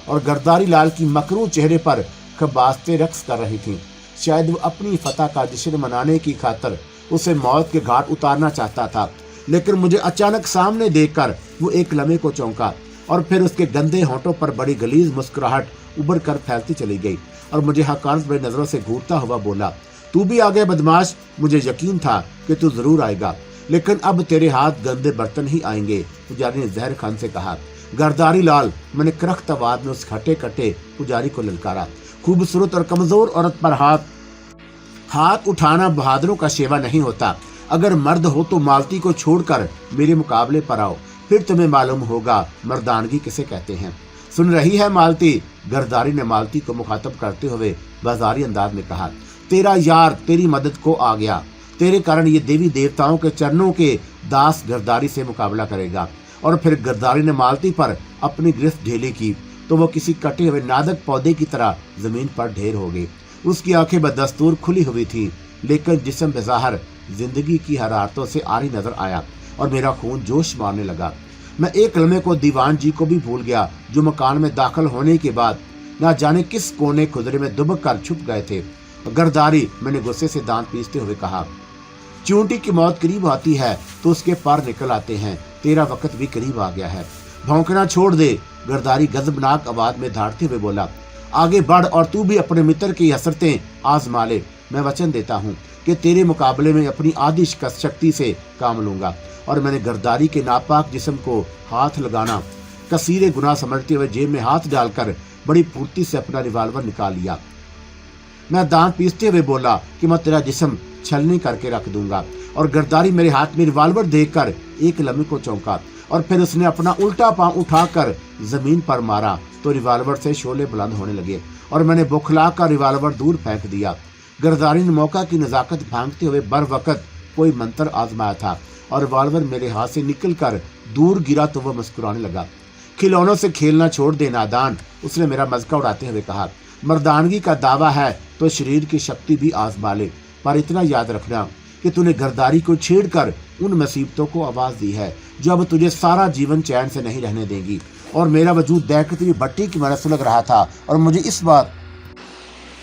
और गरदारी लाल की मकरू चेहरे पर खबास्ते रक्स कर रही थी। शायद वो अपनी फतह का जश्न मनाने की खातिर उसे मौत के घाट उतारना चाहता था, लेकिन मुझे अचानक सामने देखकर वो एक लम्हे को चौंका और फिर उसके गंदे होंठों पर बड़ी गलीज मुस्कुराहट उभर कर फैलती चली गई और मुझे हकारत भरी नजरों से घूरता हुआ बोला, तू भी आ गया बदमाश। मुझे यकीन था कि तू जरूर आएगा, लेकिन अब तेरे हाथ गंदे बर्तन ही आएंगे, पुजारी ने जहर खान से कहा। गरदारी लाल, मैंने करख्त आवाज में उस खट्टे कट्टे पुजारी को ललकारा। खूबसूरत और कमजोर औरत पर हाथ उठाना बहादुरों का शेवा नहीं होता। अगर मर्द हो तो मालती को छोड़कर मेरे मुकाबले पर आओ, फिर तुम्हें मालूम होगा मर्दानगी किसे कहते हैं। सुन रही है मालती? गरदारी ने मालती को मुखातब करते हुए बाजारी अंदाज में कहा, तेरा यार तेरी मदद को आ गया। तेरे कारण ये देवी देवताओं के चरणों के दास गरदारी से मुकाबला करेगा। और फिर गरदारी ने मालती पर अपनी गिरफ्त ढीली की तो वो किसी कटे हुए नादक पौधे की तरह जमीन पर ढेर हो गई। उसकी आंखें बदस्तूर खुली हुई थी, लेकिन जिस्म बेज़ाहिर जिंदगी की हरारतों से आरी नजर आया और मेरा खून जोश मारने लगा। मैं एक लम्हे को दीवान जी को भी भूल गया जो मकान में दाखिल होने के बाद ना जाने किस कोने खुदरे में दुबक कर छुप गए थे। गरदारी, मैंने गुस्से से दांत पीसते हुए कहा, चूंटी की मौत करीब आती है तो उसके पार निकल आते हैं। तेरा वक्त भी करीब आ गया है, भौंकना छोड़ दे। गरदारी गजबनाक आवाज में धाड़ते हुए बोला, आगे बढ़ और तू भी अपने मित्र की हसरतें आजमा ले। मैं वचन देता हूँ कि तेरे मुकाबले में अपनी आधी शक्ति से काम लूंगा। और मैंने गरदारी के नापाक जिस्म को हाथ लगाना कसीरे गुनाह समझते हुए जेब में हाथ डालकर बड़ी फुर्ती से अपना रिवाल्वर निकाल लिया। मैं दांत पीसते हुए बोला कि मैं तेरा जिस्म छलनी करके रख दूंगा। और गरदारी मेरे हाथ में रिवाल्वर देखकर एक लम्हे को चौंका और फिर उसने अपना उल्टा पांव उठाकर जमीन पर मारा तो रिवाल्वर से शोले बुलंद होने लगे और मैंने बौखला कर रिवाल्वर दूर फेंक दिया। गरदारी ने मौका की नजाकत भांगते हुए बर वक्त कोई मंत्र आजमाया था और रिवाल्वर मेरे हाथ से निकलकर दूर गिरा तो वह मुस्कुराने लगा। खिलौनों से खेलना छोड़ दे नादान, उसने मेरा मजाक उड़ाते हुए कहा। मर्दानगी का दावा है तो शरीर की शक्ति भी आजमा ले, पर इतना याद रखना कि तूने गरदारी को छेड़कर उन मुसीबतों को आवाज दी है जो अब तुझे सारा जीवन चैन से नहीं रहने देंगी। और मेरा वजूद देखते हुए भट्टी की तरह सुलग रहा था और मुझे इस बात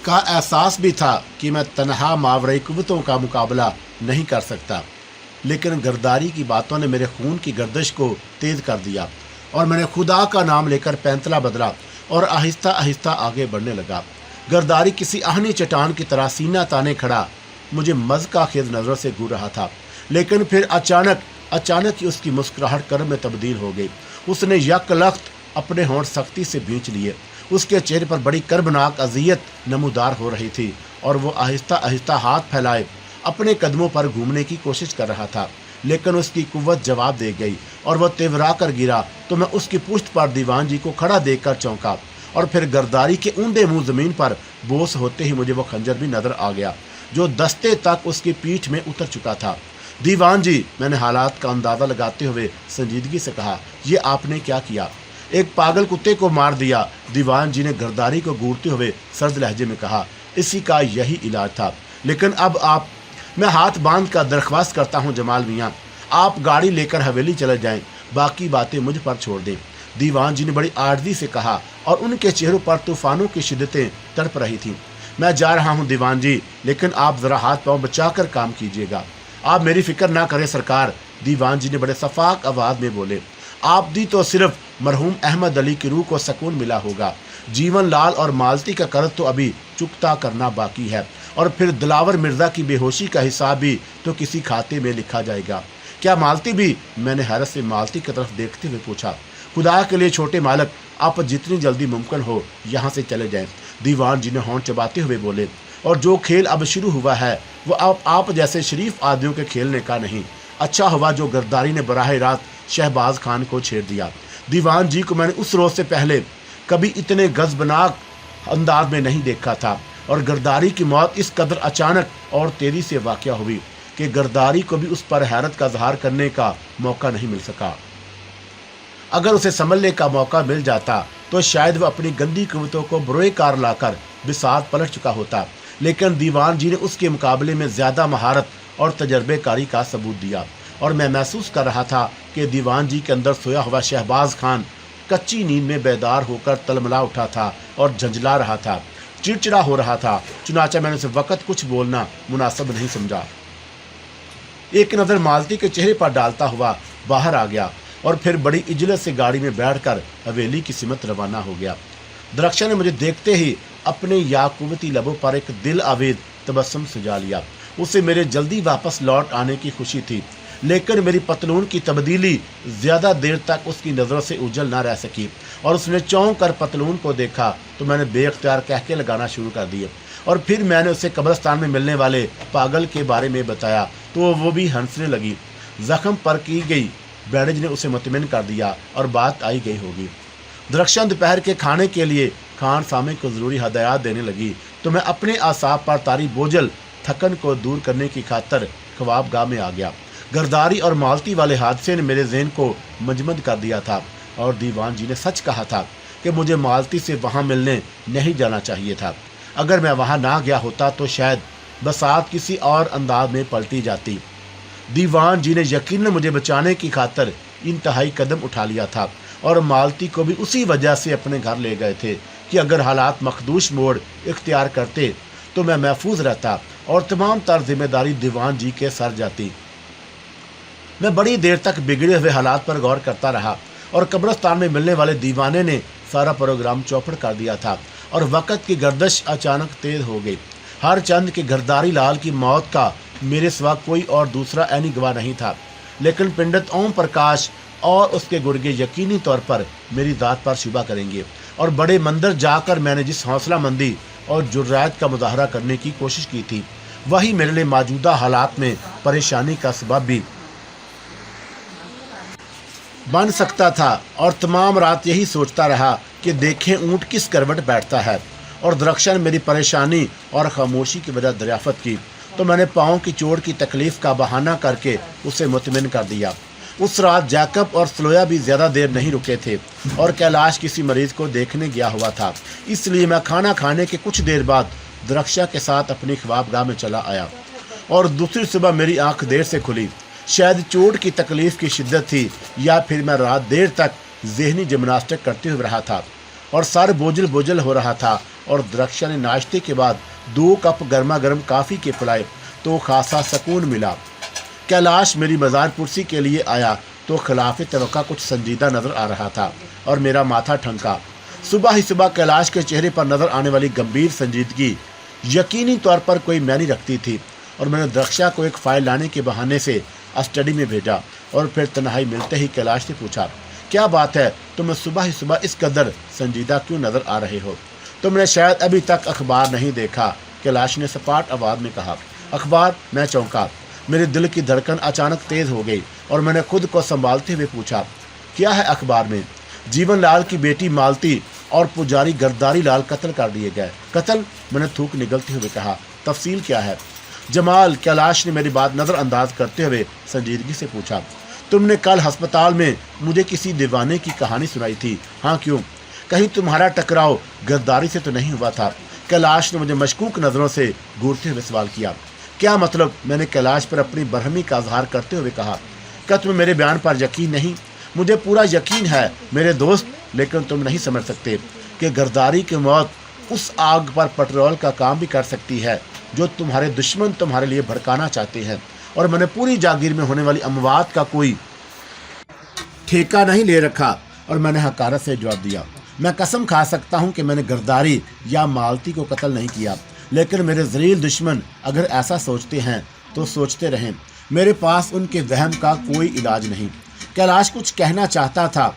का एहसास भी था कि मैं तन्हा मावरई कुव्वतों का मुकाबला नहीं कर सकता। लेकिन गरदारी की बातों ने मेरे खून की गर्दिश को तेज कर दिया और मैंने खुदा का नाम लेकर पैंतला बदला और आहिस्ता आहिस्ता आगे बढ़ने लगा। गरदारी किसी आहनी चट्टान की तरह सीना ताने खड़ा मुझे मज़का खेज नजरों से घूर रहा था। लेकिन फिर अचानक ही उसकी मुस्कुराहट कर्म में तब्दील हो गई। उसने यकलख्त अपने होंठ सख्ती से भींच लिए। उसके चेहरे पर बड़ी कर्बनाक अजियत नमूदार हो रही थी और वो आहिस्ता आहिस्ता हाथ फैलाए अपने कदमों पर घूमने की कोशिश कर रहा था। लेकिन उसकी कुव्वत जवाब दे गई और वह तिवरा कर गिरा तो मैं उसकी पुश्त पर दीवान जी को खड़ा देखकर चौंका। और फिर गरदारी के ऊंधे मुंह जमीन पर बोस होते ही मुझे वो खंजर भी नजर आ गया जो दस्ते तक उसकी पीठ में उतर चुका था। दीवान जी, मैंने हालात का अंदाजा लगाते हुए संजीदगी से कहा, ये आपने क्या किया? एक पागल कुत्ते को मार दिया। दीवान जी ने गरदारी को घूरते हुए सर्द लहजे में कहा, इसी का यही इलाज था। लेकिन अब मैं हाथ बांध कर दरख्वास्त करता हूँ जमाल मियाँ, आप गाड़ी लेकर हवेली चले जाएं, बाकी बातें मुझ पर छोड़ दें। दीवान जी ने बड़ी आर्जी से कहा और उनके चेहरों पर तूफानों की शिद्दतें तड़प रही थीं। मैं जा रहा हूँ दीवान जी, लेकिन आप जरा हाथ पांव बचाकर काम कीजिएगा। आप मेरी फिक्र ना करें सरकार, दीवान जी ने बड़े सफाक आवाज में बोले। आप दी तो सिर्फ मरहूम अहमद अली की रूह को सुकून मिला होगा। जीवन लाल और मालती का कर्ज तो अभी चुकता करना बाकी है और फिर दिलावर मिर्जा की बेहोशी का हिसाब भी तो किसी खाते में लिखा जाएगा। क्या मालती भी? मैंने हैरत से मालती की तरफ देखते हुए पूछा। खुदा के लिए छोटे मालक, आप जितनी जल्दी मुमकिन हो यहाँ से चले जाएं, दीवान जी ने होंठ चबाते हुए बोले। और जो खेल अब शुरू हुआ है वो आप जैसे शरीफ आदमियों के खेलने का नहीं। अच्छा हुआ जो गरदारी ने बराह रात शहबाज खान को छेड़ दिया। दीवान जी को मैंने उस रोज से पहले कभी इतने गजबनाक अंदाज में नहीं देखा था और गरदारी की मौत इस कदर अचानक और तेजी से वाक़या हुई कि गरदारी को भी उस पर हैरत का इजहार करने का मौका नहीं मिल सका। अगर उसे संभलने का मौका मिल जाता तो शायद वह अपनी गंदी कुव्वतों को बुरे कार लाकर बिसात पलट चुका होता। लेकिन दीवान जी ने उसके मुकाबले में ज्यादा महारत और तजर्बेकारी का सबूत दिया और मैं महसूस कर रहा था कि दीवान जी के अंदर सोया हुआ शहबाज खान कच्ची नींद में बेदार होकर तलमला उठा था और झंझला रहा था, चिड़चिड़ा हो रहा था। चुनाचा मैंने उसे वक्त कुछ बोलना मुनासिब नहीं समझा। एक नज़र मालती के चेहरे पर डालता हुआ बाहर आ गया और फिर बड़ी इजलत से गाड़ी में बैठकर हवेली की सिमत रवाना हो गया। दरख्शा ने मुझे देखते ही अपने याकूबती लबों पर एक दिल आवेद तबस्सुम सजा लिया। उसे मेरे जल्दी वापस लौट आने की खुशी थी, लेकिन मेरी पतलून की तब्दीली ज्यादा देर तक उसकी नज़रों से उजल ना रह सकी और उसने चौंक कर पतलून को देखा तो मैंने बेख्तियार कहके लगाना शुरू कर दिए। और फिर मैंने उसे कब्रिस्तान में मिलने वाले पागल के बारे में बताया तो वो भी हंसने लगी। जख्म पर की गई बैंडेज ने उसे मुतमिन कर दिया और बात आई गई होगी। दरख्शां दोपहर के खाने के लिए खान सामे को ज़रूरी हदायत देने लगी तो मैं अपने आसाब पर तारी बोझल थकन को दूर करने की खातर ख्वाबगाह में आ गया। गरदारी और मालती वाले हादसे ने मेरे जहन को मजमद कर दिया था और दीवान जी ने सच कहा था कि मुझे मालती से वहाँ मिलने नहीं जाना चाहिए था। अगर मैं वहाँ ना गया होता तो शायद बसात किसी और अंदाज में पलटी जाती। दीवान जी ने यकीनन मुझे बचाने की खातर इंतहाई कदम उठा लिया था और मालती को भी उसी वजह से अपने घर ले गए थे कि अगर हालात मखदूश मोड़ इख्तियार करते तो मैं महफूज रहता और तमाम तर जिम्मेदारी दीवान जी के सर जाती। मैं बड़ी देर तक बिगड़े हुए हालात पर गौर करता रहा और कब्रिस्तान में मिलने वाले दीवाने ने सारा प्रोग्राम चौपट कर दिया था और वक़्त की गर्दिश अचानक तेज हो गई। हर चंद के गिरधारी लाल की मौत का मेरे सिवा कोई और दूसरा ऐनी गवाह नहीं था, लेकिन पंडित ओम प्रकाश और उसके गुर्गे यकीनी तौर पर मेरी दात पर शुबा करेंगे। और बड़े मंदिर जाकर मैंने जिस हौसलामंदी और जुर्रात का मुजाहरा करने की कोशिश की थी, वही मेरे लिए मौजूदा हालात में परेशानी का सबब भी बन सकता था। और तमाम रात यही सोचता रहा कि देखें ऊँट किस करवट बैठता है। और दरख्शन मेरी परेशानी और खामोशी की वजह दरियाफत की तो मैंने पाँव की चोट की तकलीफ का बहाना करके उसे मुतमिन कर दिया। उस रात जैकब और स्लोया भी ज़्यादा देर नहीं रुके थे और कैलाश किसी मरीज को देखने गया हुआ था, इसलिए मैं खाना खाने के कुछ देर बाद दरख्शा के साथ अपनी ख्वाबगाह में चला आया। और दूसरी सुबह मेरी आंख देर से खुली। शायद चोट की तकलीफ की शिद्दत थी या फिर मैं रात देर तक जहनी जिम्नास्टिक करते हुए रहा था और सर बोझल बोझल हो रहा था। और दरख्शा ने नाश्ते के बाद 2 कप गर्मा गर्म काफ़ी के पिलाए तो खासा सुकून मिला। कैलाश मेरी मज़ार पुरसी के लिए आया तो खिलाफ तवक्का कुछ संजीदा नज़र आ रहा था और मेरा माथा ठनका। सुबह ही सुबह कैलाश के चेहरे पर नज़र आने वाली गंभीर संजीदगी यकीनी तौर पर कोई मायने रखती थी। और मैंने दरख्शा को एक फ़ाइल लाने के बहाने से स्टडी में भेजा और फिर तन्हाई मिलते ही कैलाश से पूछा, क्या बात है, तुम्हें सुबह ही सुबह इस कदर संजीदा क्यों नज़र आ रहे हो? तुमने शायद अभी तक अखबार नहीं देखा। कैलाश ने सपाट आवाज़ में कहा। अखबार? मैं चौंका। मेरे दिल की धड़कन अचानक तेज़ हो गई और मैंने खुद को संभालते हुए पूछा, क्या है अखबार में? जीवन लाल की बेटी मालती और पुजारी गिरधारी लाल कत्ल कर दिए गए। कत्ल? मैंने थूक निगलते हुए कहा। तफसील क्या है? जमाल, कैलाश ने मेरी बात नज़रअंदाज करते हुए संजीदगी से पूछा, तुमने कल अस्पताल में मुझे किसी दीवाने की कहानी सुनाई थी, हाँ क्यों? कहीं तुम्हारा टकराव गिरधारी से तो नहीं हुआ था? कैलाश ने मुझे मशकूक नज़रों से घूरते हुए सवाल किया। क्या मतलब? मैंने कैलाश पर अपनी बरहमी का इजहार करते हुए कहा। क्या तुम्हें मेरे बयान पर यकीन नहीं? मुझे पूरा यकीन है मेरे दोस्त, लेकिन तुम नहीं समझ सकते कि गिरधारी की मौत उस आग पर पेट्रोल का काम भी कर सकती है जो तुम्हारे दुश्मन तुम्हारे लिए भड़काना चाहते हैं। और मैंने पूरी जागीर में होने वाली अमवात का कोई ठेका नहीं ले रखा। और मैंने हकारत से जवाब दिया, मैं कसम खा सकता हूं कि मैंने गिरधारी या मालती को कत्ल नहीं किया, लेकिन मेरे जलील दुश्मन अगर ऐसा सोचते हैं तो सोचते रहें, मेरे पास उनके वहम का कोई इलाज नहीं। कैलाश कुछ कहना चाहता था,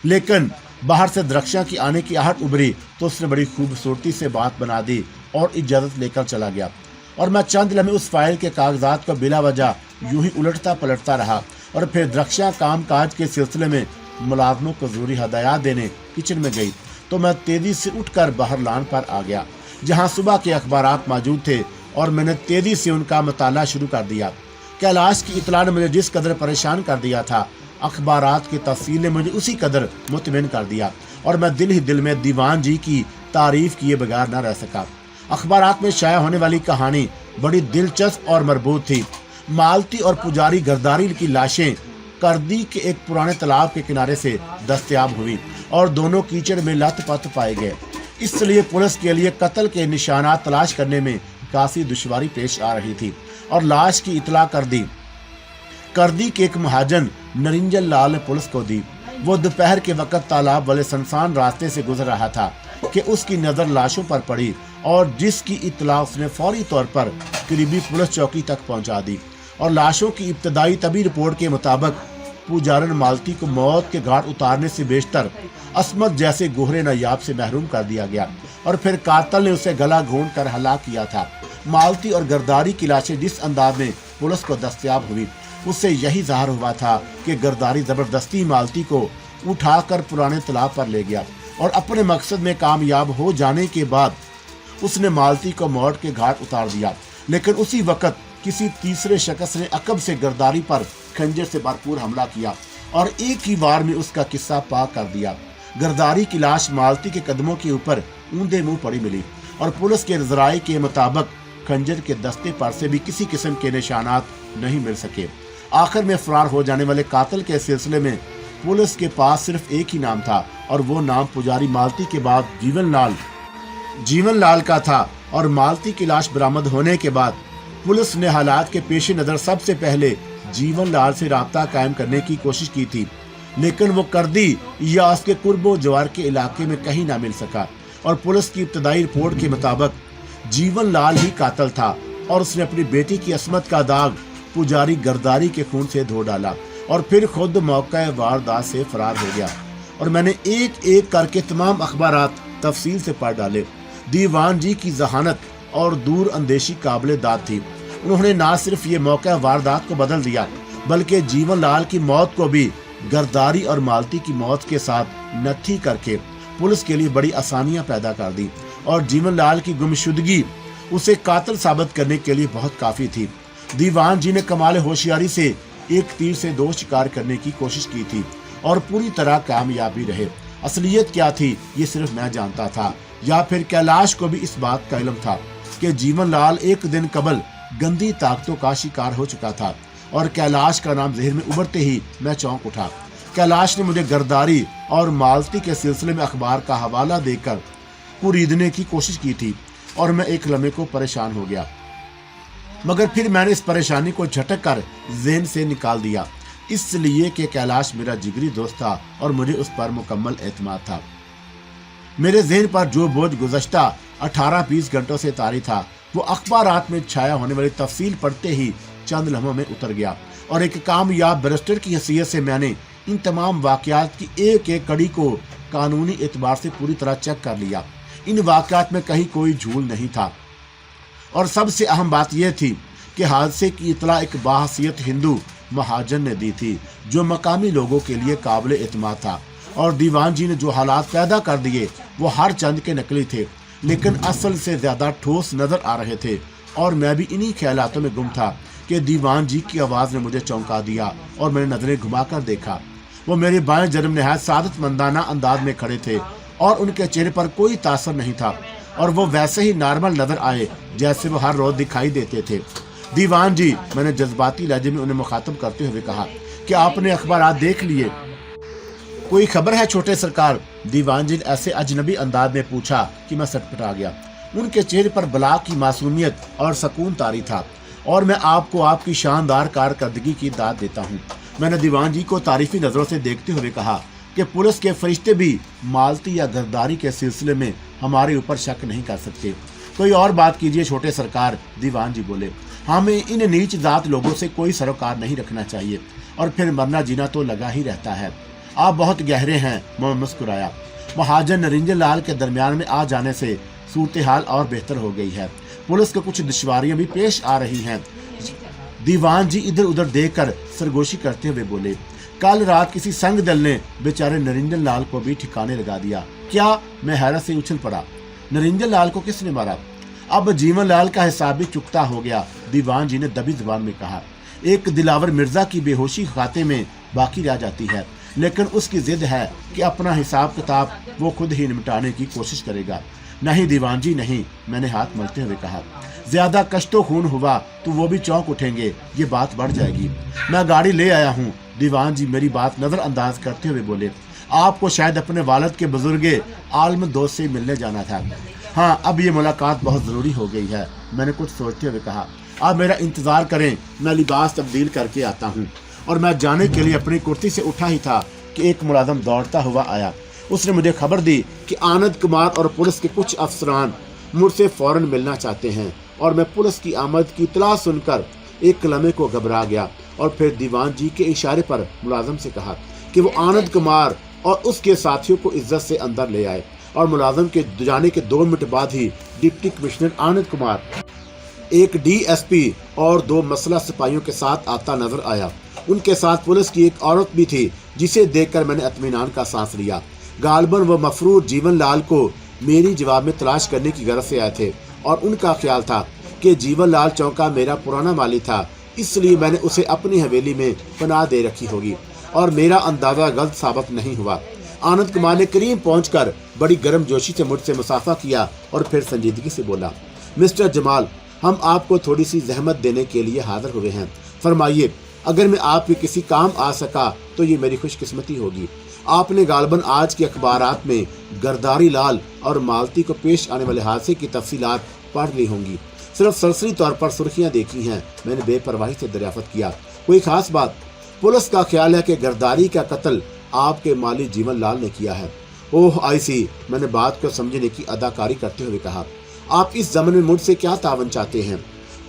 लेकिन बाहर से दरख्शा की आने की आहट उभरी तो उसने बड़ी खूबसूरती से बात बना दी और इजाज़त लेकर चला गया। और मैं चंद लम्हे उस फाइल के कागजात को बिला वजह यूं ही उलटता पलटता रहा। और फिर दरख्शा काम काज के सिलसिले में मुलाजमों को ज़रूरी हदायत देने किचन में गई तो मैं तेज़ी से उठकर बाहर लान पर आ गया जहां सुबह के अखबारात मौजूद थे और मैंने तेज़ी से उनका मुताला शुरू कर दिया। कैलाश की इतला ने मुझे जिस कदर परेशान कर दिया था, अखबारात की तफसील ने मुझे उसी कदर मुतमिन कर दिया और मैं दिल ही दिल में दीवान जी की तारीफ किए बगैर न रह सका। अखबारात में शाया होने वाली कहानी बड़ी दिलचस्प और मरबूत थी। मालती और पुजारी गिरधारी की लाशें करदी के एक पुराने तालाब के किनारे से दस्तयाब हुई और दोनों कीचड़ में लथपथ पाए गए। इसलिए पुलिस के लिए कत्ल के निशानात तलाश करने में काफ़ी दुश्वारी पेश आ रही थी और लाश की इतला करदी के एक महाजन नरिंजन लाल ने पुलिस को दी। वो दोपहर के वक्त तालाब वाले सुनसान रास्ते से गुजर रहा था कि उसकी नज़र लाशों पर पड़ी और जिसकी इतला उसने फौरी तौर पर करीबी पुलिस चौकी तक पहुंचा दी। और लाशों की इब्तदाई तबी रिपोर्ट के मुताबिक पुजारन मालती को मौत के घाट उतारने से बेशतर असमत जैसे गोहरे नायाब से महरूम कर दिया गया और फिर कातल ने उसे गला घोंट कर हलाक किया था। मालती और गिरधारी की लाशें जिस अंदाज में पुलिस को दस्तयाब हुई उससे यही ज़ाहिर हुआ था कि गिरधारी ज़बरदस्ती मालती को उठाकर पुराने तालाब पर ले गया और अपने मकसद में कामयाब हो जाने के बाद उसने मालती को मौत के घाट उतार दिया। लेकिन उसी वक्त किसी तीसरे शख्स ने अकब से गिरधारी पर खंजर से भरपूर हमला किया और एक ही वार में उसका किस्सा पाक कर दिया। गिरधारी की लाश मालती के कदमों के ऊपर ऊंधे मुंह पड़ी मिली और पुलिस के ज़राए के मुताबिक खंजर के दस्ते पर से भी किसी किस्म के निशानात नहीं मिल सके। आखिर में फरार हो जाने वाले कातिल के सिलसिले में पुलिस के पास सिर्फ एक ही नाम था और वो नाम पुजारी मालती के बाद जीवन लाल का था। और मालती की लाश बरामद होने के बाद पुलिस ने हालात के पेश नज़र सबसे पहले जीवन लाल से राब्ता कायम करने की कोशिश की थी, लेकिन वो करदी या उसके कुर्बो जवार के इलाके में कहीं ना मिल सका। और पुलिस की इब्तदाई रिपोर्ट के मुताबिक जीवन लाल ही कातिल था और उसने अपनी बेटी की असमत का दाग पुजारी गरदारी के खून से धो डाला और फिर खुद मौका वारदात से फरार हो गया। और मैंने एक एक करके तमाम अखबारात तफसील से पढ़ डाले। दीवान जी की जहानत और दूर अंदेशी काबिल दाद थी। उन्होंने ना सिर्फ ये मौका वारदात को बदल दिया बल्कि जीवन लाल की मौत को भी गरदारी और मालती की मौत के साथ नत्थी करके पुलिस के लिए बड़ी आसानियां पैदा कर दी। और जीवन लाल की गुमशुदगी उसे कातिल साबित करने के लिए बहुत काफी थी। दीवान जी ने कमाल होशियारी से एक तीर से दो शिकार करने की कोशिश की थी और पूरी तरह कामयाब भी रहे। असलियत क्या थी ये सिर्फ मैं जानता था, या फिर कैलाश को भी इस बात का इल्म था कि जीवन लाल एक दिन कबल गंदी ताकतों का शिकार हो चुका था। और कैलाश का नाम ज़हन में उभरते ही मैं चौंक उठा। कैलाश ने मुझे गरदारी और मालती के सिलसिले में अखबार का हवाला देकर कुरीदने की कोशिश की थी और मैं एक लम्हे को परेशान हो गया, मगर फिर मैंने इस परेशानी को झटक कर ज़हन से निकाल दिया, इसलिए कि कैलाश मेरा जिगरी दोस्त था और मुझे उस पर मुकम्मल एतमाद था। मेरे ज़हन पर जो बोझ गुज़श्ता 18-20 घंटों से तारी था वो अखबारात में छाया होने वाली तफसील पढ़ते ही चंद लम्हों में उतर गया। और एक कामयाब बैरिस्टर की हैसियत से मैंने इन तमाम वाक़यात की एक एक कड़ी को कानूनी एतबार से पूरी तरह चेक कर लिया। इन वाक़यात में कहीं कोई झूल नहीं था और सबसे अहम बात यह थी कि हादसे की इतला एक बाहसियत हिंदू महाजन ने दी थी जो मकामी लोगों के लिए काबिल एतमाद था। और दीवान जी ने जो हालात पैदा कर दिए वो हर चंद के नकली थे लेकिन असल से ज्यादा ठोस नजर आ रहे थे। और मैं भी इन्हीं ख्यालातों में गुम था कि दीवान जी की आवाज़ ने मुझे चौंका दिया और मैंने नजरें घुमाकर देखा। वो मेरे बाएं जन्म नहायत सादतमंदाना अंदाज में खड़े थे और उनके चेहरे पर कोई तासर नहीं था और वो वैसे ही नॉर्मल नजर आए जैसे वो हर रोज दिखाई देते थे। दीवान जी, मैंने जज्बाती लहजे में उन्हें मुखातब करते हुए कहा, कि आपने अखबारात देख लिए? कोई खबर है छोटे सरकार? दीवान जी ने ऐसे अजनबी अंदाज में पूछा कि मैं सटपटा गया। उनके चेहरे पर बला की मासूमियत और सकून तारी था। और मैं आपको आपकी शानदार कारकर्दगी की दाद देता हूँ। मैंने दीवान जी को तारीफी नजरों से देखते हुए कहा कि पुलिस के फरिश्ते भी मालती या गरदारी के सिलसिले में हमारे ऊपर शक नहीं कर सकते। कोई और बात कीजिए छोटे सरकार, दीवान जी बोले। हमें इन नीच जात लोगों से कोई सरोकार नहीं रखना चाहिए और फिर मरना जीना तो लगा ही रहता है। आप बहुत गहरे हैं, मैं मुस्कुराया। महाजन नरिंजन लाल के दरमियान में आ जाने से सूरत हाल और बेहतर हो गई है। पुलिस को कुछ दुश्वारियां भी पेश आ रही हैं। दीवान जी इधर उधर देखकर सरगोशी करते हुए बोले, कल रात किसी संग दल ने बेचारे नरिंजन लाल को भी ठिकाने लगा दिया। क्या? मैं हैरत से उछल पड़ा। नरिंजन लाल को किसने मारा? अब जीवन लाल का हिसाब भी चुकता हो गया, दीवान जी ने दबी जुबान में कहा। एक दिलावर मिर्जा की बेहोशी खाते में बाकी रह जाती है, लेकिन उसकी जिद है कि अपना हिसाब किताब वो खुद ही निपटाने की कोशिश करेगा। नहीं दीवान जी नहीं, मैंने हाथ मलते हुए कहा। ज्यादा कष्टो खून हुआ तो वो भी चौंक उठेंगे, ये बात बढ़ जाएगी। मैं गाड़ी ले आया हूँ। दीवान जी मेरी बात नजरअंदाज करते हुए बोले, आपको शायद अपने वालिद के बुजुर्गे आलम दोस्त से मिलने जाना था। हाँ, अब ये मुलाकात बहुत जरूरी हो गई है, मैंने कुछ सोचते हुए कहा। आप मेरा इंतजार करें, मैं लिबास तब्दील करके आता हूँ। और मैं जाने के लिए अपनी कुर्सी से उठा ही था कि एक मुलाजिम दौड़ता हुआ आया। उसने मुझे खबर दी कि आनंद कुमार और पुलिस के कुछ अफसरान मुझसे फौरन मिलना चाहते हैं। और मैं पुलिस की आमद की इतला सुनकर एक लम्हे को घबरा गया और फिर दीवान जी के इशारे पर मुलाजिम से कहा कि वो आनंद कुमार और उसके साथियों को इज्जत से अंदर ले आए। और मुलाजिम के जाने के 2 मिनट बाद ही डिप्टी कमिश्नर आनंद कुमार एक DSP और 2 मसला सिपाहियों के साथ आता नजर आया। उनके साथ पुलिस की एक औरत भी थी, जिसे देखकर मैंने इत्मीनान का सांस लिया। गालबन व मफरूर जीवन लाल को मेरी जवाब में तलाश करने की गरज से आए थे और उनका ख्याल था कि जीवन लाल चौका मेरा पुराना माली था, इसलिए मैंने उसे अपनी हवेली में पनाह दे रखी होगी। और मेरा अंदाजा गलत साबित नहीं हुआ। आनंद कुमार ने करीब पहुंचकर बड़ी गर्मजोशी से मुझसे मुसाफा किया और फिर संजीदगी से बोला, मिस्टर जमाल, हम आपको थोड़ी सी जहमत देने के लिए हाजिर हुए हैं। फरमाइए, अगर मैं आपके किसी काम आ सका तो ये मेरी खुशकिस्मती होगी। आपने गालबन आज के अखबारात में गरदारी लाल और मालती को पेश आने वाले हादसे की तफसीलात पढ़ ली होंगी। सिर्फ सरसरी तौर पर सुर्खियां देखी हैं, मैंने बेपरवाही से दरियाफ्त किया। कोई खास बात? पुलिस का ख्याल है कि गरदारी का कत्ल आपके माली जीवन लाल ने किया है। ओह आई सी, मैंने बात को समझने की अदाकारी करते हुए कहा। आप इस ज़माने में मुझसे क्या तावन चाहते हैं?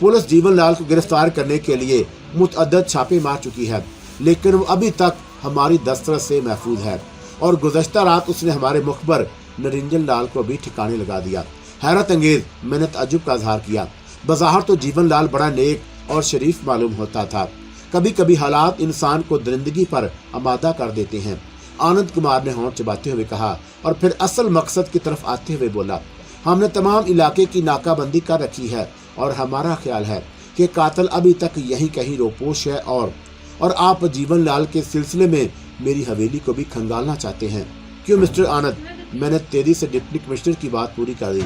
पुलिस जीवन लाल को गिरफ्तार करने के लिए मुतअद्दिद छापे मार चुकी है, लेकिन वो अभी तक हमारी दस्तरस से महफूज है और गुज़श्ता रात उसने हमारे मुखबर निरंजन लाल को भी ठिकाने लगा दिया। हैरत अंगेज मैंने तअज्जुब का इजहार किया। बज़ाहिर तो जीवन लाल बड़ा नेक और शरीफ मालूम होता था। कभी कभी हालात इंसान को दरिंदगी पर आमादा कर देते हैं। आनंद कुमार ने होंठ चबाते हुए कहा और फिर असल मकसद की तरफ आते हुए बोला, हमने तमाम इलाके की नाकाबंदी कर रखी है और हमारा ख्याल है कि कातिल अभी तक यहीं कहीं रोपोश है और आप जीवन लाल के सिलसिले में मेरी हवेली को भी खंगालना चाहते हैं। क्यों मिस्टर आनंद? मैंने तेजी से डिप्टी कमिश्नर की बात पूरी कर दी।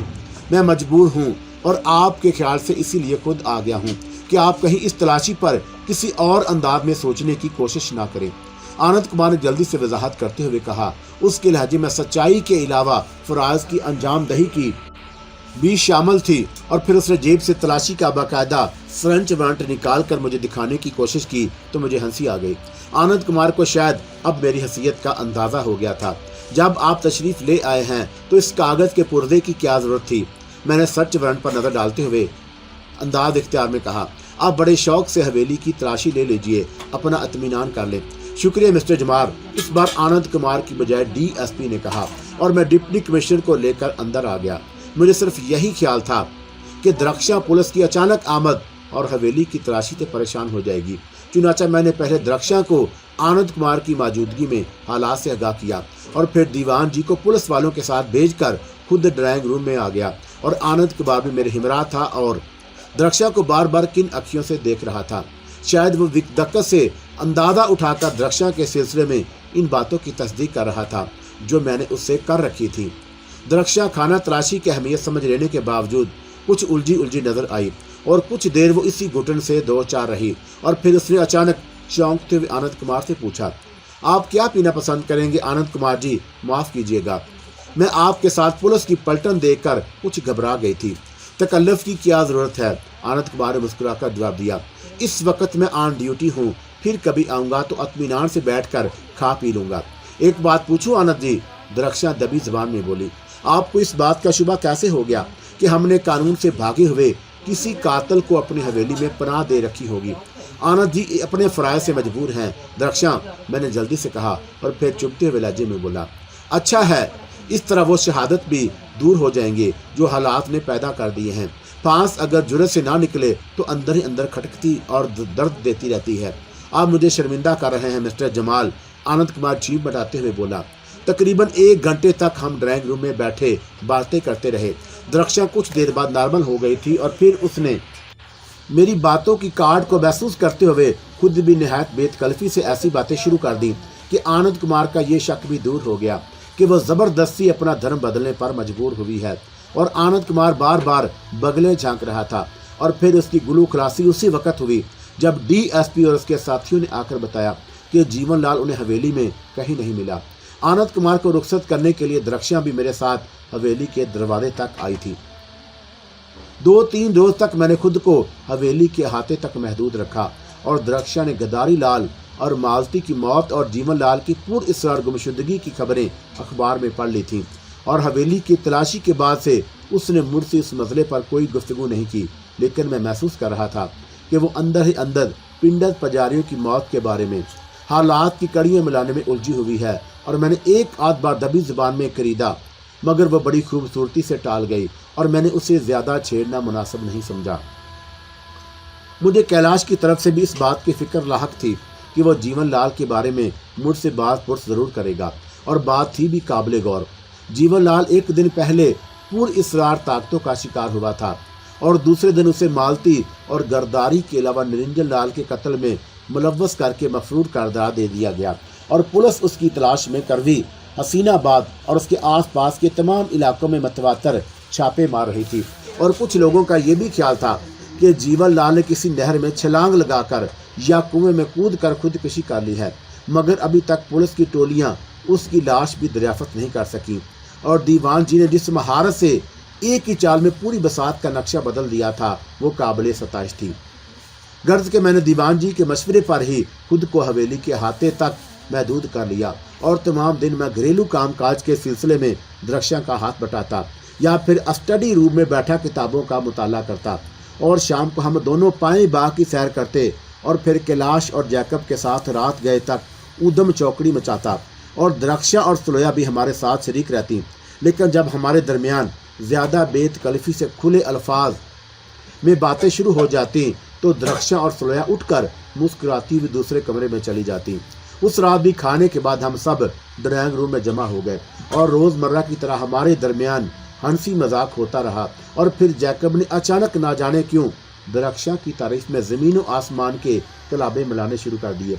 मैं मजबूर हूँ और आपके ख्याल से इसीलिए खुद आ गया हूँ कि आप कहीं इस तलाशी पर किसी और अंदाज में सोचने की कोशिश ना करें। आनंद कुमार ने जल्दी से वजाहत करते हुए कहा, उसके लहजे में सच्चाई के अलावा फराज की अंजाम दही की भी शामिल थी। और फिर उसने जेब से तलाशी का बाकायदा सरंच वारंट निकाल कर मुझे दिखाने की कोशिश की तो मुझे हंसी आ गई। आनंद कुमार को शायद अब मेरी हैसियत का अंदाजा हो गया था। जब आप तशरीफ ले आए हैं तो इस कागज के पुर्दे की क्या जरूरत थी? मैंने सर्च वारंट पर नजर डालते हुए अंदाज इख्तियार में कहा, आप बड़े शौक से हवेली की तलाशी ले लीजिए, अपना इत्मीनान कर लें। शुक्रिया मिस्टर जमार। इस बार आनंद कुमार की बजाय DSP ने कहा और मैं डिप्टी कमिश्नर को लेकर अंदर आ गया। मुझे सिर्फ यही ख्याल था कि द्रक्षा पुलिस की अचानक आमद और हवेली की तलाशी से परेशान हो जाएगी। चुनाचा मैंने पहले द्रक्षा को आनंद कुमार की मौजूदगी में हालात से आगाह किया और फिर दीवान जी को पुलिस वालों के साथ भेजकर खुद ड्राइंग रूम में आ गया और आनंद कुमार भी मेरे हमरा था और द्रक्षा को बार बार किन अखियों से देख रहा था। शायद वो दिक्कत से अंदाजा उठाकर द्रक्षा के सिलसिले में इन बातों की तस्दीक कर रहा था जो मैंने उससे कर रखी थी। द्रक्षा खाना तलाशी की अहमियत समझ लेने के बावजूद कुछ उलझी उलझी नजर आई और कुछ देर वो इसी घुटन से दो चार रही और फिर उसने अचानक चौंकते हुए आनंद कुमार से पूछा, आप क्या पीना पसंद करेंगे? आनंद कुमार जी माफ़ कीजिएगा, मैं आपके साथ पुलिस की पलटन देखकर कुछ घबरा गई थी। तकल्लुफ़ की क्या ज़रूरत है? आनंद कुमार ने मुस्कुराकर जवाब दिया, इस वक्त मैं ऑन ड्यूटी हूँ, फिर कभी आऊँगा तो इत्मीनान से बैठकर खा पी लूँगा। एक बात पूछूं आनंद जी? द्रक्षा दबी जबान में बोली, आपको इस बात का शुबा कैसे हो गया कि हमने कानून से भागे हुए किसी कातिल को अपनी हवेली में पनाह दे रखी होगी? आनंद जी अपने फराइज से मजबूर हैं द्रक्षा, मैंने जल्दी से कहा और फिर चुपते हुए लहजे में बोला, अच्छा है, इस तरह वो शहादत भी दूर हो जाएंगे जो हालात ने पैदा कर दिए हैं। फांस अगर जुर्रत से ना निकले तो अंदर ही अंदर खटकती और दर्द देती रहती है। आप मुझे शर्मिंदा कर रहे हैं मिस्टर जमाल, आनंद कुमार जीभ बटाते हुए बोला। तकरीबन 1 घंटे तक हम ड्राइंग रूम में बैठे बातें करते रहे। द्रक्षा कुछ देर बाद नॉर्मल हो गई थी और फिर उसने मेरी बातों की काट को महसूस करते हुए खुद भी निहायत बेतकल्फी से ऐसी बातें शुरू कर दी कि आनंद कुमार का ये शक भी दूर हो गया कि वह ज़बरदस्ती अपना धर्म बदलने पर मजबूर हुई है। और आनंद कुमार बार बार बगले झांक रहा था और फिर उसकी गुलू खलासी उसी वक्त हुई जब DSP और उसके साथियों ने आकर बताया कि जीवन लाल उन्हें हवेली में कहीं नहीं मिला। आनंद कुमार को रुखसत करने के लिए द्रक्षा भी मेरे साथ हवेली के दरवाजे तक आई थी। 2-3 रोज तक मैंने खुद को हवेली के अहाते तक महदूद रखा और द्रक्षा ने गदारी लाल और मालती की मौत और जीवन लाल की पुरअसरार गुमशुदगी की खबरें अखबार में पढ़ ली थीं और हवेली की तलाशी के बाद से उसने मुझसे इस मसले पर कोई गुफ्तगू नहीं की। लेकिन मैं महसूस कर रहा था कि वो अंदर ही अंदर पिंडर पुजारियों की मौत के बारे में हालात की कड़ियाँ मिलाने में उलझी हुई है और मैंने एक आध बार दबी जुबान में खरीदा मगर वह बड़ी खूबसूरती से टाल गई और मैंने उसे ज़्यादा छेड़ना मुनासिब नहीं समझा। मुझे कैलाश की तरफ से भी इस बात की फिक्र लाहक थी कि वह जीवन लाल के बारे में मुझसे बात पुरस ज़रूर करेगा और बात थी भी काबिल गौर। जीवन लाल एक दिन पहले पुरअसरार ताकतों का शिकार हुआ था और दूसरे दिन उसे मालती और गरदारी के अलावा निरंजन लाल के कत्ल में मुलव्वस करके मफरूर करार दे दिया गया और पुलिस उसकी तलाश में करवी, हसीनाबाद और उसके आसपास के तमाम इलाकों में मतवातर छापे मार रही थी। और कुछ लोगों का ये भी ख्याल था कि जीवन लाल ने किसी नहर में छलांग लगाकर या कुएं में कूद कर खुदकुशी कर ली है, मगर अभी तक पुलिस की टोलियां उसकी लाश भी दरियाफ्त नहीं कर सकी। और दीवान जी ने जिस महारत से एक ही चाल में पूरी बसात का नक्शा बदल दिया था वो काबिल सताइश थी। गर्ज के मैंने दीवान जी के मशवरे पर ही खुद को हवेली के अहाते तक महदूद कर लिया और तमाम दिन मैं घरेलू कामकाज के सिलसिले में द्रक्षा का हाथ बटाता। या फिर स्टडी रूम में बैठा किताबों का मुताला करता, और शाम को हम दोनों पाए बाग की सैर करते और फिर कैलाश और जैकब के साथ रात गए तक ऊधम चौकड़ी मचाता, और द्रक्षा और सुलैया भी हमारे साथ शरीक रहती। लेकिन जब हमारे दरमियान ज़्यादा बेतकल्फ़ी से खुले अल्फाज में बातें शुरू हो जाती तो द्रक्षा और सुलैया उठकर मुस्कुराती हुई दूसरे कमरे में चली जाती। उस रात भी खाने के बाद हम सब ड्राइंग रूम में जमा हो गए और रोज़मर्रा की तरह हमारे दरमियान हंसी मजाक होता रहा। और फिर जैकब ने अचानक ना जाने क्यों द्रक्षा की तारीफ में ज़मीन और आसमान के कलाबे मिलाने शुरू कर दिए।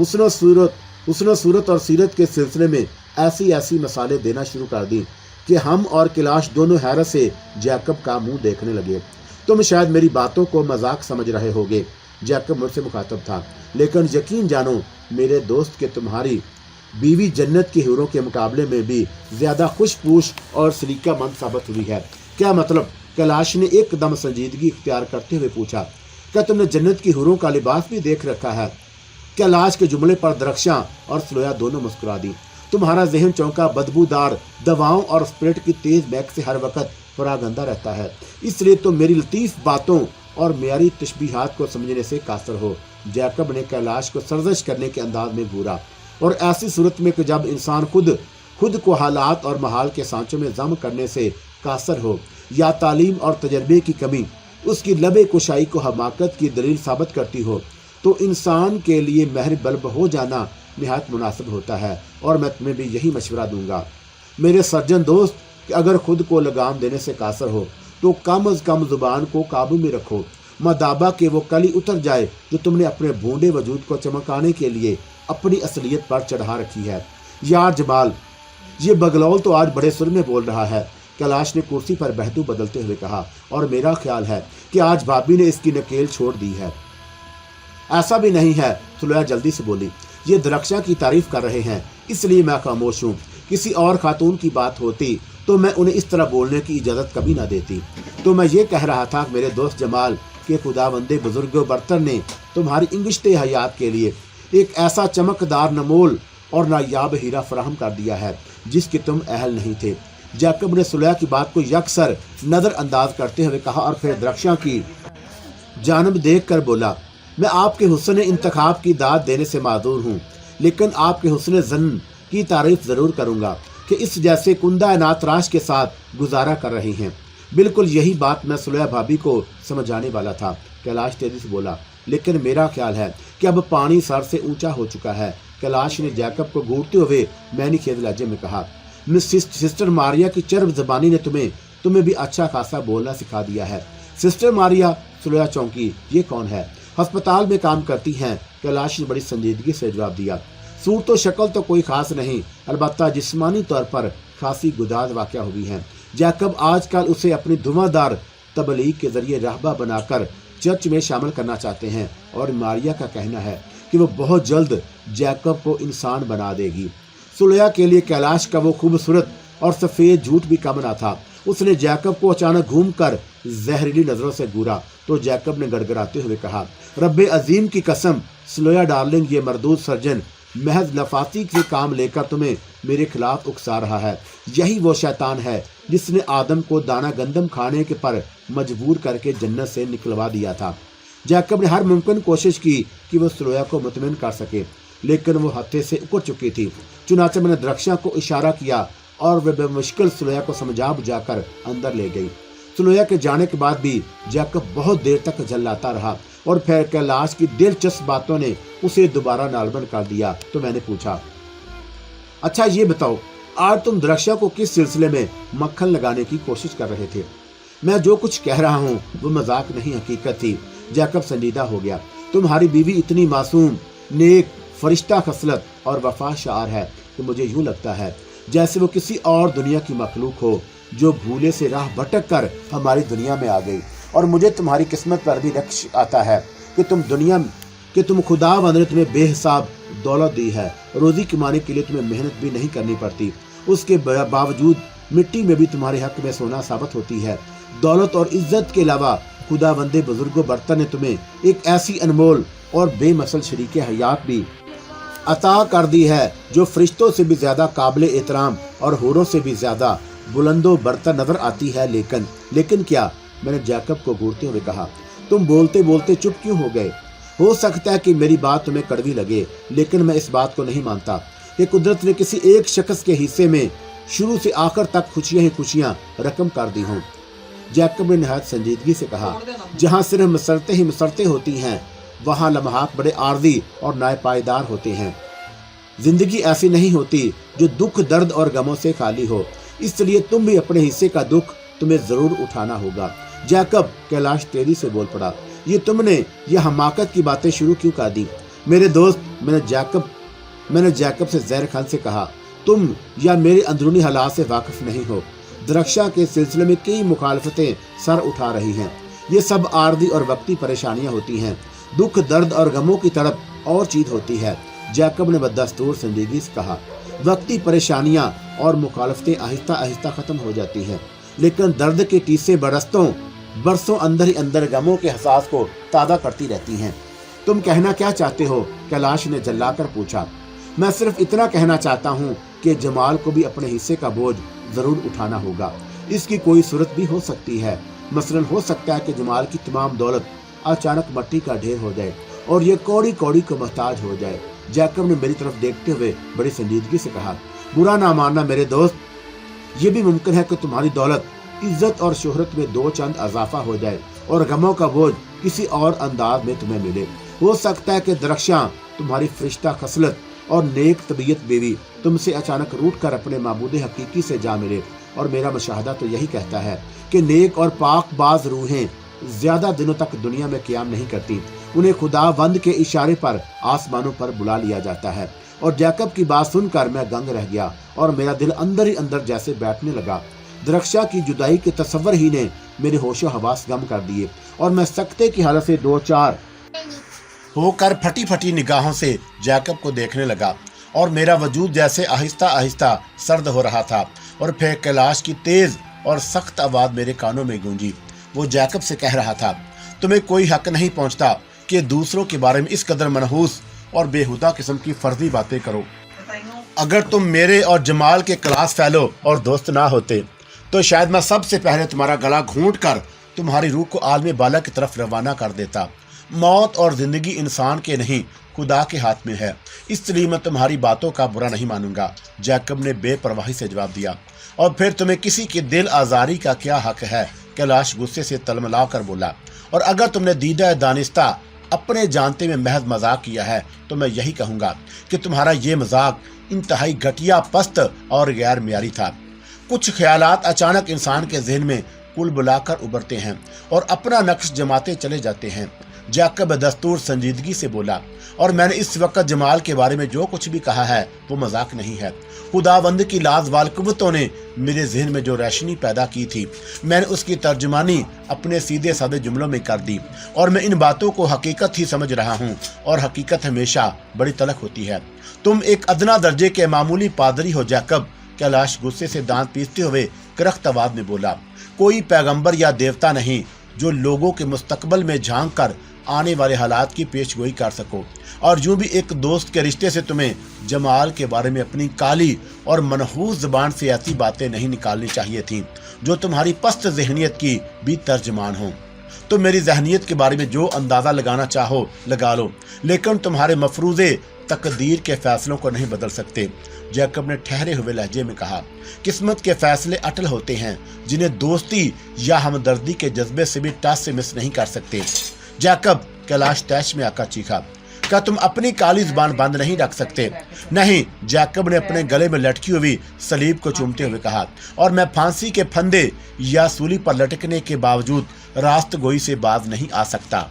उसने सूरत और सीरत के सिलसिले में ऐसी मिसालें देना शुरू कर दी कि हम और कैलाश दोनों हैरत से जैकब का मुंह देखने लगे। तुम शायद मेरी बातों को मजाक समझ रहे होगे, जैकब मुझसे मुखातब था, लेकिन यकीन जानो मेरे दोस्त के तुम्हारी बीवी जन्नत के हीरों के मुकाबले में भी ज्यादा खुशपूश और सलीकामंद साबित हुई है। क्या मतलब? कैलाश ने एकदम संजीदगी इख्तियार करते हुए पूछा। क्या तुमने जन्नत की हीरों का लिबास भी देख रखा है? कैलाश के जुमले पर द्रक्षा और सुलैया दोनों मुस्कुरा दी। तुम्हारा जहन चौंका बदबूदार दवाओं और स्पिरिट की तेज महक से हर वक्त फरागंदा रहता है, इसलिए तुम मेरी लतीफ बातों और मेरी तशबीहात को समझने से कासर हो। जैकब ने कैलाश को सर्जिश करने के अंदाज में घूरा, और ऐसी सूरत में कि जब इंसान खुद को हालात और महाल के सांचों में जम करने से कासर हो, या तालीम और तजर्बे की कमी उसकी लबे कुशाई को हमाकत की दलील साबित करती हो, तो इंसान के लिए महर बल्ब हो जाना निहायत मुनासिब होता है। और मैं तुम्हें भी यही मशवरा दूंगा मेरे सज्जन दोस्त कि अगर खुद को लगाम देने से कासर हो तो कम अज कम जुबान को काबू में रखो, मदाबा के वो कली उतर जाए जो तुमने अपने भूंडे वजूद को चमकाने के लिए अपनी असलियत पर चढ़ा रखी है। यार जमाल, ये बगलौल तो आज बड़े सुर में बोल रहा है, कैलाश ने कुर्सी पर बहतू बदलते हुए कहा, और मेरा ख्याल है कि आज भाभी ने इसकी नकेल छोड़ दी है। ऐसा भी नहीं है, सुलैया जल्दी से बोली, ये द्रक्षा की तारीफ कर रहे हैं इसलिए मैं खामोश हूँ। किसी और खातून की बात होती तो मैं उन्हें इस तरह बोलने की इजाज़त कभी ना देती। तो मैं ये कह रहा था मेरे दोस्त जमाल के खुदावंदे बुजुर्ग बरतर ने तुम्हारी इंगिश्ते हयात के लिए एक ऐसा चमकदार नमोल और नायाब हीरा फराहम कर दिया है जिसके तुम अहल नहीं थे। जैकब ने सुलैया की बात को यकसर नज़रअंदाज करते हुए कहा, और फिर द्रक्षा की जानब देख कर बोला, मैं आपके हुस्न इंतखाब की दाद देने से माजूर हूँ, लेकिन आपके हुस्न ज़न्न की तारीफ ज़रूर करूँगा कि इस जैसे कुंदा नातराश के साथ गुजारा कर रही हैं। बिल्कुल यही बात मैं सुलैया भाभी को समझाने वाला था। कैलाश तेजी से बोला, लेकिन मेरा ख्याल है कि अब पानी सर से ऊंचा हो चुका है। कैलाश ने जैकब को घूरते हुए मैंने खेद लहजे में कहा, सिस्टर मारिया की चरब जबानी ने तुम्हें भी अच्छा खासा बोलना सिखा दिया है। सिस्टर मारिया? सुलैया चौंकी, ये कौन है? अस्पताल में काम करती हैं, कैलाश ने बड़ी संजीदगी से जवाब दिया। सूरत तो शक्ल तो कोई खास नहीं, अलबत्ता जिस्मानी तौर पर खासी गुदाज वाक़या हुई है। जैकब आजकल उसे अपनी धुआंधार तबलीग के जरिए रहबा बनाकर चर्च में शामिल करना चाहते हैं, और मारिया का कहना है कि वो बहुत जल्द जैकब को इंसान बना देगी। सुलैया के लिए कैलाश का वो खूबसूरत और सफ़ेद झूठ भी कम ना था। उसने जैकब को अचानक घूमकर जहरीली नज़रों से घूरा तो जैकब ने गड़गड़ाते हुए कहा, रब्बे अजीम की कसम सुलैया डार्लिंग, ये मरदूद सर्जन महज लफाती से काम लेकर तुम्हें मेरे खिलाफ उकसा रहा है। यही वो शैतान है जिसने आदम को दाना गंदम खाने के पर मजबूर करके जन्नत से निकलवा दिया था। जैकब ने हर मुमकिन कोशिश की कि वो सुलैया को मुतमिन कर सके, लेकिन वो हत्थे से उतर चुकी थी। चुनाचे मैंने द्रक्षा को इशारा किया और वह बेमुश्किल सुलैया को समझा बुझाकर अंदर ले गई। सुलैया के जाने के बाद भी जैकब बहुत देर तक झल्लाता रहा, और फिर कैलाश की दिलचस्प बातों ने उसे दोबारा नालबंद कर दिया। तो मैंने पूछा, अच्छा ये बताओ, आज तुम द्रक्षा को किस सिलसिले में मक्खन लगाने की कोशिश कर रहे थे? मैं जो कुछ कह रहा हूँ वो मजाक नहीं, हकीकत थी। जैकब संजीदा हो गया। तुम्हारी बीवी इतनी मासूम, नेक, फरिश्ता खसलत और वफा शार है कि मुझे यूँ लगता है जैसे वो किसी और दुनिया की मखलूक हो जो भूले से राह भटक कर हमारी दुनिया में आ गई। और मुझे तुम्हारी किस्मत पर भी रक्श आता है कि तुम खुदावंद ने तुम्हें बेहिसाब दौलत दी है। रोजी कमाने के लिए तुम्हें मेहनत भी नहीं करनी पड़ती, उसके बावजूद मिट्टी में भी तुम्हारे हक में सोना साबित होती है। दौलत और इज्जत के अलावा खुदावंदे बुजुर्गो बर्तर ने तुम्हें एक ऐसी अनमोल और बेमसल शरीके हयात भी अता कर दी है जो फरिश्तों से भी ज्यादा काबिल एहतराम और हूरों से भी ज्यादा बुलंदो बरतर नजर आती है, लेकिन क्या? मैंने जैकब को घूरते हुए कहा। तुम बोलते बोलते चुप क्यों हो गए? हो सकता है कि मेरी बात तुम्हें कड़वी लगे, लेकिन मैं इस बात को नहीं मानता कि कुदरत ने किसी एक शख्स के हिस्से में शुरू से आखिर तक खुशियां ही खुशियां रकम कर दी हों। जैकब ने निहायत संजीदगी से कहा, जहां सिर्फ मसरतें ही मसरतें होती हैं, वहां लम्हात बड़े आर्जी और नापायदार होते हैं। जिंदगी ऐसी नहीं होती जो दुख, दर्द और गमों से खाली हो। इसलिए तुम भी अपने हिस्से का दुख तुम्हें जरूर उठाना होगा। जैकब, कैलाश तेजी से बोल पड़ा, ये तुमने ये हमाकत की बातें शुरू क्यों कर दी? मेरे दोस्त, मैंने जैकब से ज़हर खान से कहा, तुम या मेरे अंदरूनी हालात से वाकिफ नहीं हो। दरक्षा के सिलसिले में कई मुखालफतें सर उठा रही हैं। ये सब आर्दी और वक्ती परेशानियां होती हैं। दुख, दर्द और गमों की तड़प और चीज होती है। जैकब ने बदस्तूर संजीदगी से कहा, वक्ती परेशानियां और मुखालफतें आहिस्ता आहिस्ता खत्म हो जाती हैं, लेकिन दर्द के टीसे बरसों अंदर ही अंदर गमों के एहसास को ताज़ा करती रहती हैं। तुम कहना क्या चाहते हो? कैलाश ने जल्लाकर पूछा। मैं सिर्फ इतना कहना चाहता हूँ कि जमाल को भी अपने हिस्से का बोझ जरूर उठाना होगा। इसकी कोई सूरत भी हो सकती है। मसलन हो सकता है कि जमाल की तमाम दौलत अचानक मट्टी का ढेर हो जाए और ये कौड़ी कौड़ी को मोहताज हो जाए। जैकब ने मेरी तरफ देखते हुए बड़ी संजीदगी से कहा, बुरा ना मानना मेरे दोस्त, ये भी मुमकिन है कि तुम्हारी दौलत, इज्जत और शोहरत में दो चंद इजाफा हो जाए और गमों का बोझ किसी और अंदाज में तुम्हें मिले। हो सकता है कि दरख्शां, तुम्हारी फरिश्ता खसलत और नेक तबीयत बीवी तुमसे अचानक रूठ कर अपने माबूद हकीकी से जा मिले। और मेरा मुशाहदा तो यही कहता है कि नेक और पाक बाज रूहें ज्यादा दिनों तक दुनिया में क़याम नहीं करती। उन्हें खुदावंद के इशारे पर आसमानों पर बुला लिया जाता है। और जैकब की बात सुनकर मैं दंग रह गया और मेरा दिल अंदर ही अंदर जैसे बैठने लगा। दरक्षा की जुदाई के तस्वर ही ने मेरे होशो हवास गम कर दिए और मैं सकते की हालत से दो चार होकर फटी फटी निगाहों से जैकब को देखने लगा और मेरा वजूद जैसे आहिस्ता आहिस्ता सर्द हो रहा था। और फिर कैलाश की तेज और सख्त आवाज मेरे कानों में गूंजी। वो जैकब से कह रहा था, तुम्हें कोई हक नहीं पहुंचता कि दूसरों के बारे में इस कदर मनहूस और बेहुदा किस्म की फर्जी बातें करो। अगर तुम मेरे और जमाल के क्लास फेलो और दोस्त ना होते तो शायद मैं सबसे पहले तुम्हारा गला घूंट कर तुम्हारी रूह को आलम बाला की तरफ रवाना कर देता। मौत और जिंदगी इंसान के नहीं, खुदा के हाथ में है, इसलिए मैं तुम्हारी बातों का बुरा नहीं मानूंगा। जैकब ने बेपरवाही से जवाब दिया। और फिर तुम्हें किसी के दिल आजारी का क्या हक है? कैलाश गुस्से से तलमला कर बोला। और अगर तुमने दीदा दानिस्ता अपने जानते में महज मजाक किया है तो मैं यही कहूंगा कि तुम्हारा ये मजाक इंतहाई घटिया, पस्त और गैर मियारी था। कुछ ख्यालात अचानक इंसान के जहन में कुल बुलाकर उभरते हैं और अपना नक्श जमाते चले जाते हैं। जैकब दस्तूर संजीदगी से बोला, और मैंने इस वक्त जमाल के बारे में जो कुछ भी कहा है वो मजाक नहीं है। खुदावंद की लाजवाल कुव्वतों ने मेरे जहन में जो रोशनी पैदा की थी, मैंने उसकी तर्जुमानी अपने सीधे साधे जुमलों में कर दी और मैं इन बातों को हकीकत ही समझ रहा हूँ। और हकीकत हमेशा बड़ी तलख होती है। तुम एक अदना दर्जे के मामूली पादरी हो जैकब। कैलाश गुस्से से दांत पीसते हुए करख्त आवाज में बोला, कोई पैगंबर या देवता नहीं जो लोगों के मुस्तकबल में झांक कर आने वाले हालात की पेशगोई कर सको। और यूं भी एक दोस्त के रिश्ते से तुम्हें जमाल के बारे में अपनी काली और मनहूस जुबान से ऐसी बातें नहीं निकालनी चाहिए थीं जो तुम्हारी पस्त जहनियत की भी तर्जमान हो। तुम मेरी जहनियत के बारे में जो अंदाजा लगाना चाहो लगा लो, लेकिन तुम्हारे मफरूज़े तकदीर के फैसलों को नहीं बदल सकते। जैकब ने ठहरे हुए लहजे में कहा, किस्मत के फैसले अटल होते हैं जिन्हें दोस्ती या हमदर्दी के जज्बे से भी टस से मिस नहीं कर सकते। जैकब, कैलाश तैश में आकर चीखा, क्या तुम अपनी काली जुबान बंद नहीं रख सकते? नहीं, जैकब ने अपने गले में लटकी हुई सलीब को चूमते हुए कहा, और मैं फांसी के फंदे या सूली पर लटकने के बावजूद रास्तगोई से बाज नहीं आ सकता।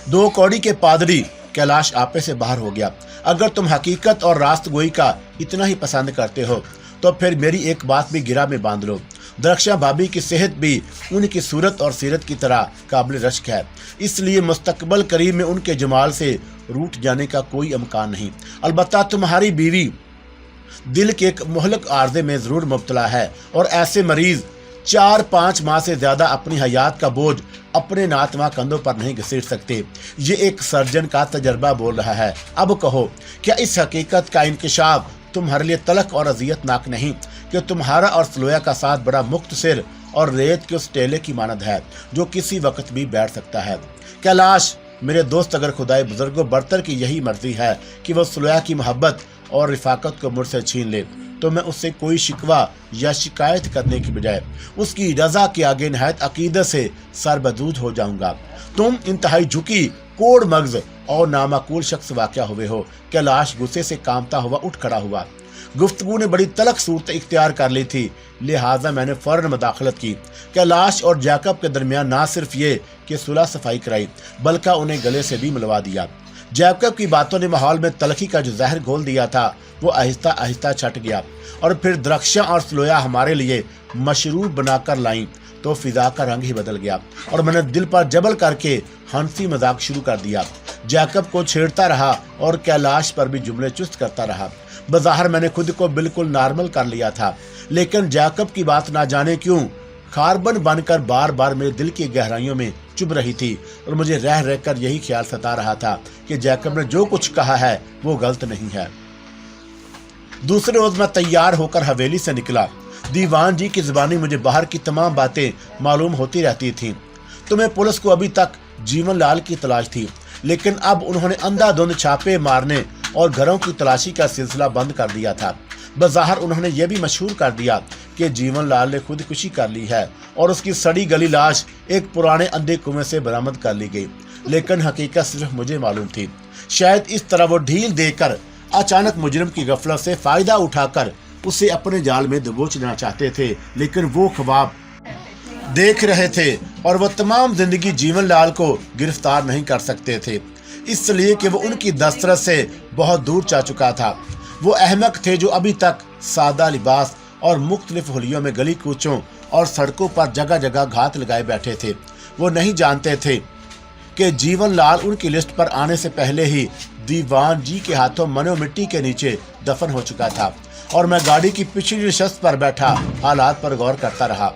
दो कौड़ी के पादरी, कैलाश आपे से बाहर हो गया। अगर तुम हकीकत और रास्तगोई का इतना ही पसंद करते हो तो फिर मेरी एक बात भी गिरा में बांध लो। दरक्षा भाभी की सेहत भी उनकी सूरत और सीरत की तरह काबिल रश्क है, इसलिए मुस्तकबल करीब में उनके जमाल से रूठ जाने का कोई इम्कान नहीं। अलबत्ता तुम्हारी बीवी दिल के एक मुहलक आर्जे में जरूर मुब्तला है और ऐसे मरीज 4-5 माह से ज्यादा अपनी हयात का बोझ अपने नातवा कंधों पर नहीं घसीट सकते। ये एक सर्जन का तजर्बा बोल रहा है। अब कहो, क्या इस हकीकत का इंकशाफ तुम्हारे लिए तलख और अजियतनाक नहीं कि तुम्हारा और सलोया का साथ बड़ा मुख्तसर और रेत के उस टेले की मानद है जो किसी वक्त भी बैठ सकता है। कैलाश मेरे दोस्त, अगर खुदाए बुजुर्गों बरतर की यही मर्जी है कि वो सलोया की मोहब्बत और रिफाकत को मुझसे छीन ले, तो मैं उससे कोई शिकवा या शिकायत करने की बजाय उसकी रजा के आगे निहायत अकीदत से सरबदूद हो जाऊंगा। तुम इंतहाई झुकी, कोड़ मगज और नामाकूल शख्स वाक़या हुए हो। कैलाश गुस्से से कांपता हुआ उठ खड़ा हुआ। गुफ्तगू ने बड़ी तलख सूरत इख्तियार कर ली थी, लिहाजा मैंने फौरन मदाखलत की। कैलाश और जैकब के दरमियान ना सिर्फ ये कि सुलह सफाई कराई, बल्कि उन्हें गले से भी मिलवा दिया। जैकब की बातों ने माहौल में तलखी का जो जहर घोल दिया था वो आहिस्ता आहिस्ता छट गया, और फिर द्रक्षा और सलोया हमारे लिए मशरूब बनाकर लाईं तो फिजा का रंग ही बदल गया, और मैंने दिल पर जबल करके हंसी मजाक शुरू कर दिया। जैकब को छेड़ता रहा और कैलाश पर भी जुमले चुस्त करता रहा। बज़ाहिर मैंने खुद को बिल्कुल नॉर्मल कर लिया था, लेकिन जैकब की बात ना जाने क्यों कार्बन बनकर बार बार मेरे दिल की गहराइयों में चुभ रही थी, और मुझे रह रह कर यही ख्याल सता रहा था कि जैकब ने जो कुछ कहा है वो गलत नहीं है। दूसरे रोज मैं तैयार होकर हवेली से निकला। दीवान जी की जुबानी मुझे बाहर की तमाम बातें मालूम होती रहती थीं। तुम्हें पुलिस को अभी तक जीवन लाल की तलाश थी, लेकिन अब उन्होंने अंधाधुंध छापे मारने और घरों की तलाशी का सिलसिला बंद कर दिया था। बज़ाहिर उन्होंने यह भी मशहूर कर दिया कि जीवन लाल ने खुदकुशी कर ली है और उसकी सड़ी गली लाश एक पुराने अंधे कुएं से बरामद कर ली गई, लेकिन हकीकत सिर्फ मुझे मालूम थी। शायद इस तरह वो ढील देकर अचानक मुजरिम की गफलत से फायदा उठाकर उसे अपने जाल में दबोचना चाहते थे, लेकिन वो ख्वाब देख रहे थे और वो तमाम जिंदगी जीवन लाल को गिरफ्तार नहीं कर सकते थे, इसलिए कि वो उनकी दस्तरस से बहुत दूर जा चुका था। वो अहमक थे जो अभी तक सादा लिबास और मुख्तलिफ हुलियों में गली कूचों और सड़कों पर जगह जगह घात लगाए बैठे थे। वो नहीं जानते थे कि जीवन लाल उनकी लिस्ट पर आने से पहले ही दीवान जी के हाथों मनो मिट्टी के नीचे दफन हो चुका था, और मैं गाड़ी की पिछली नशस्त पर बैठा हालात पर गौर करता रहा।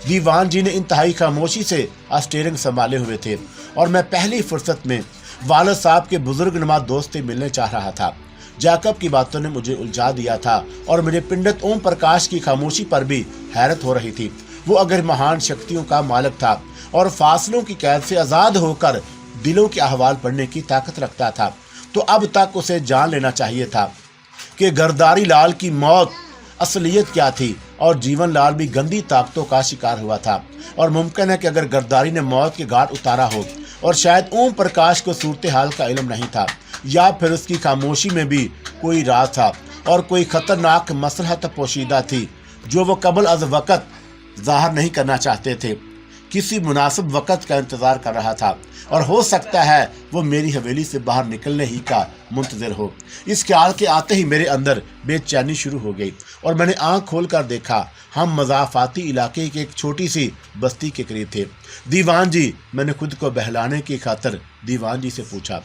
दीवान जी ने इंतहाई खामोशी से स्टीयरिंग संभाले हुए थे, और मैं पहली फुर्सत में वालिद साहब के बुजुर्ग नुमा दोस्त से मिलने चाह रहा था। जैकब की बातों ने मुझे उलझा दिया था और मुझे पंडित ओम प्रकाश की खामोशी पर भी हैरत हो रही थी। वो अगर महान शक्तियों का मालिक था और फासलों की कैद से आज़ाद होकर दिलों के अहवाल पढ़ने की ताकत रखता था, तो अब तक उसे जान लेना चाहिए था कि गर्दारी लाल की मौत असलियत क्या थी, और जीवन लाल भी गंदी ताकतों का शिकार हुआ था। और मुमकिन है कि अगर गर्दारी ने मौत के घाट उतारा हो और शायद ओम प्रकाश को सूरत हाल का इल्म नहीं था, या फिर उसकी खामोशी में भी कोई राज था और कोई खतरनाक मसलहत पोशीदा थी जो वो कबल अज वक़्त ज़ाहिर नहीं करना चाहते थे। किसी मुनासिब वक़्त का इंतज़ार कर रहा था, और हो सकता है वो मेरी हवेली से बाहर निकलने ही का मुंतज़िर हो। इस ख्याल के आते ही मेरे अंदर बेचैनी शुरू हो गई और मैंने आंख खोल कर देखा। हम मज़ाफ़ाती इलाके की एक छोटी सी बस्ती के करीब थे। दीवान जी, मैंने खुद को बहलाने की खातिर दीवान जी से पूछा,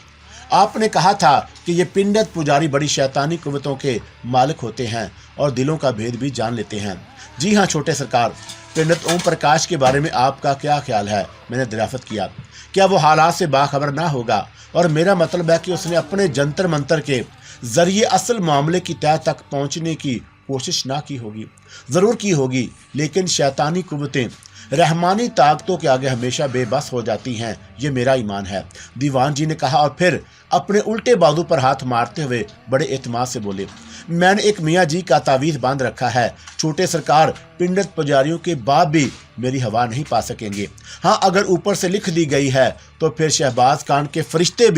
आपने कहा था कि ये पंडित पुजारी बड़ी शैतानी कुव्वतों के मालिक होते हैं और दिलों का भेद भी जान लेते हैं। जी हाँ छोटे सरकार, पंडित ओम प्रकाश के बारे में आपका क्या ख्याल है? मैंने दरियाफ्त किया। क्या वो हालात से बाखबर ना होगा? और मेरा मतलब है कि उसने अपने जंतर मंतर के जरिए असल मामले की तह तक पहुंचने की कोशिश ना की होगी। ज़रूर की होगी, लेकिन शैतानी कुव्वतें रहमानी ताकतों के आगे हमेशा बेबस हो जाती हैं, ये मेरा ईमान है, दीवान जी ने कहा, और फिर अपने उल्टे बाजू पर हाथ मारते हुए बड़े एतमाद से बोले, मैंने एक मियाँ जी का तावीज़ बांध रखा है। छोटे सरकार, पंडित पुजारियों के बाप भी मेरी हवा नहीं पा सकेंगे। हाँ, अगर ऊपर से लिख दी गई है तो फिर शहबाज खान के फरिश्ते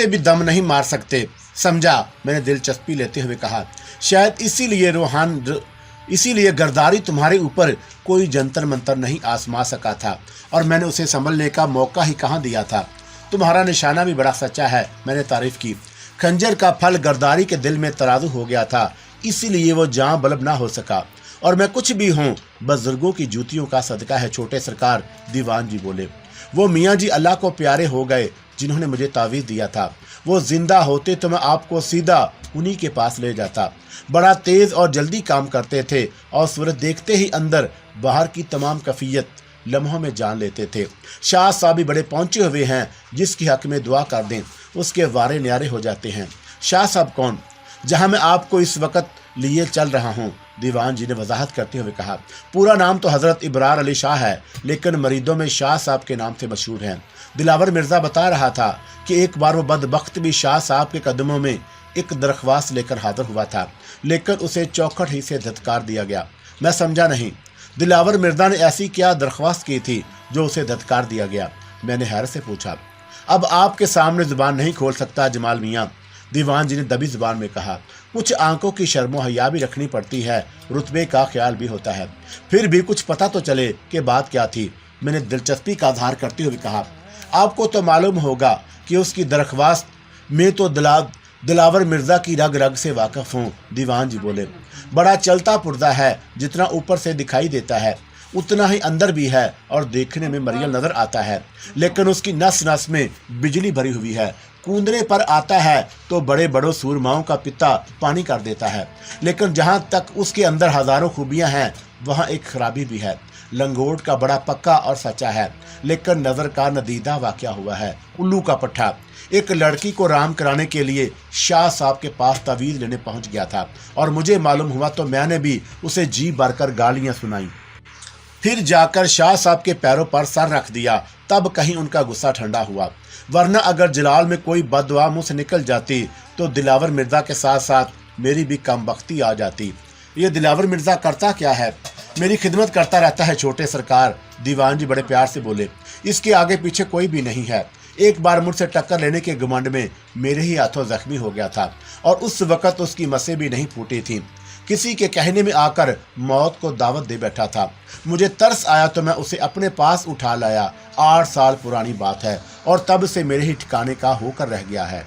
भी दम नहीं मार सकते, समझा? मैंने दिलचस्पी लेते हुए कहा, शायद इसीलिए गर्दारी तुम्हारे ऊपर कोई जंतर मंतर नहीं आजमा सका था, और मैंने उसे संभलने का मौका ही कहाँ दिया था। तुम्हारा निशाना भी बड़ा सच्चा है, मैंने तारीफ की। खंजर का फल गर्दारी के दिल में तराजू हो गया था, इसीलिए वो जां बलब ना हो सका, और मैं कुछ भी हूँ बुजुर्गों की जूतियों का सदका है छोटे सरकार, दीवान जी बोले। वो मियाँ जी अल्लाह को प्यारे हो गए जिन्होंने मुझे तावीज़ दिया था। वो जिंदा होते तो मैं आपको सीधा उन्हीं के पास ले जाता। बड़ा तेज और जल्दी काम करते थे और सूरत देखते ही अंदर बाहर की तमाम कैफियत लम्हों में जान लेते थे। शाह साहब भी बड़े पहुंचे हुए हैं, जिसकी हक में दुआ कर दें उसके वारे न्यारे हो जाते हैं। शाह साहब कौन? जहां मैं आपको इस वक्त लिए चल रहा हूं। दीवान जी ने वजाहत करते हुए कहा, पूरा नाम तो हजरत इब्रार अली शाह है, लेकिन मरीदों में शाह साहब के नाम से मशहूर हैं। दिलावर मिर्जा बता रहा था कि एक बार वो बदबख्त भी शाह साहब के कदमों में एक दरख्वास्त लेकर हाजिर हुआ था, लेकिन उसे चौखट ही से धत्कार दिया गया। मैं समझा नहीं, दिलावर मिर्जा ने ऐसी क्या दरख्वास्त की थी जो उसे धत्कार दिया गया? मैंने हैरत से पूछा। अब आपके सामने जुबान नहीं खोल सकता जमाल मियाँ, दीवान जी ने दबी जुबान में कहा। कुछ आंखों की शर्मो हया भी रखनी पड़ती है, रुतबे का ख्याल भी होता है। फिर भी कुछ पता तो चले कि बात क्या थी। मैंने दिलचस्पी का इजहार करते हुए कहा, आपको तो मालूम होगा कि उसकी दरख्वास्त में तो दिलावर मिर्जा की रग रग से वाकिफ हूँ। दीवान जी बोले, बड़ा चलता पुर्जा है, जितना ऊपर से दिखाई देता है उतना ही अंदर भी है और देखने में मरियल नजर आता है, लेकिन उसकी नस नस में बिजली भरी हुई है। कूदने पर आता है तो बड़े बड़ों सूरमाओं का पिता पानी कर देता है, लेकिन जहाँ तक उसके अंदर हजारों खूबियाँ हैं वहाँ एक खराबी भी है। लंगोट का बड़ा पक्का और सच्चा है, लेकिन नजर का नदीदा वाक़या हुआ है। उल्लू का पट्ठा एक लड़की को राम कराने के लिए शाह साहब के पास तवीज़ लेने पहुंच गया था, और मुझे मालूम हुआ तो मैंने भी उसे जी भरकर गालियां सुनाई। फिर जाकर शाह साहब के पैरों पर सर रख दिया, तब कहीं उनका गुस्सा ठंडा हुआ। वरना अगर जलाल में कोई बददुआ मुंह से निकल जाती तो दिलावर मिर्जा के साथ साथ मेरी भी कमबख्ती आ जाती। ये दिलावर मिर्जा करता क्या है? मेरी खिदमत करता रहता है छोटे सरकार, दीवान जी बड़े प्यार से बोले। इसके आगे पीछे कोई भी नहीं है। एक बार मुझसे टक्कर लेने के घमंड में मेरे ही हाथों जख्मी हो गया था, और उस वक्त उसकी मसें भी नहीं फूटी थी। किसी के कहने में आकर मौत को दावत दे बैठा था। मुझे तरस आया तो मैं उसे अपने पास उठा लाया। 8 साल पुरानी बात है, और तब से मेरे ही ठिकाने का होकर रह गया है।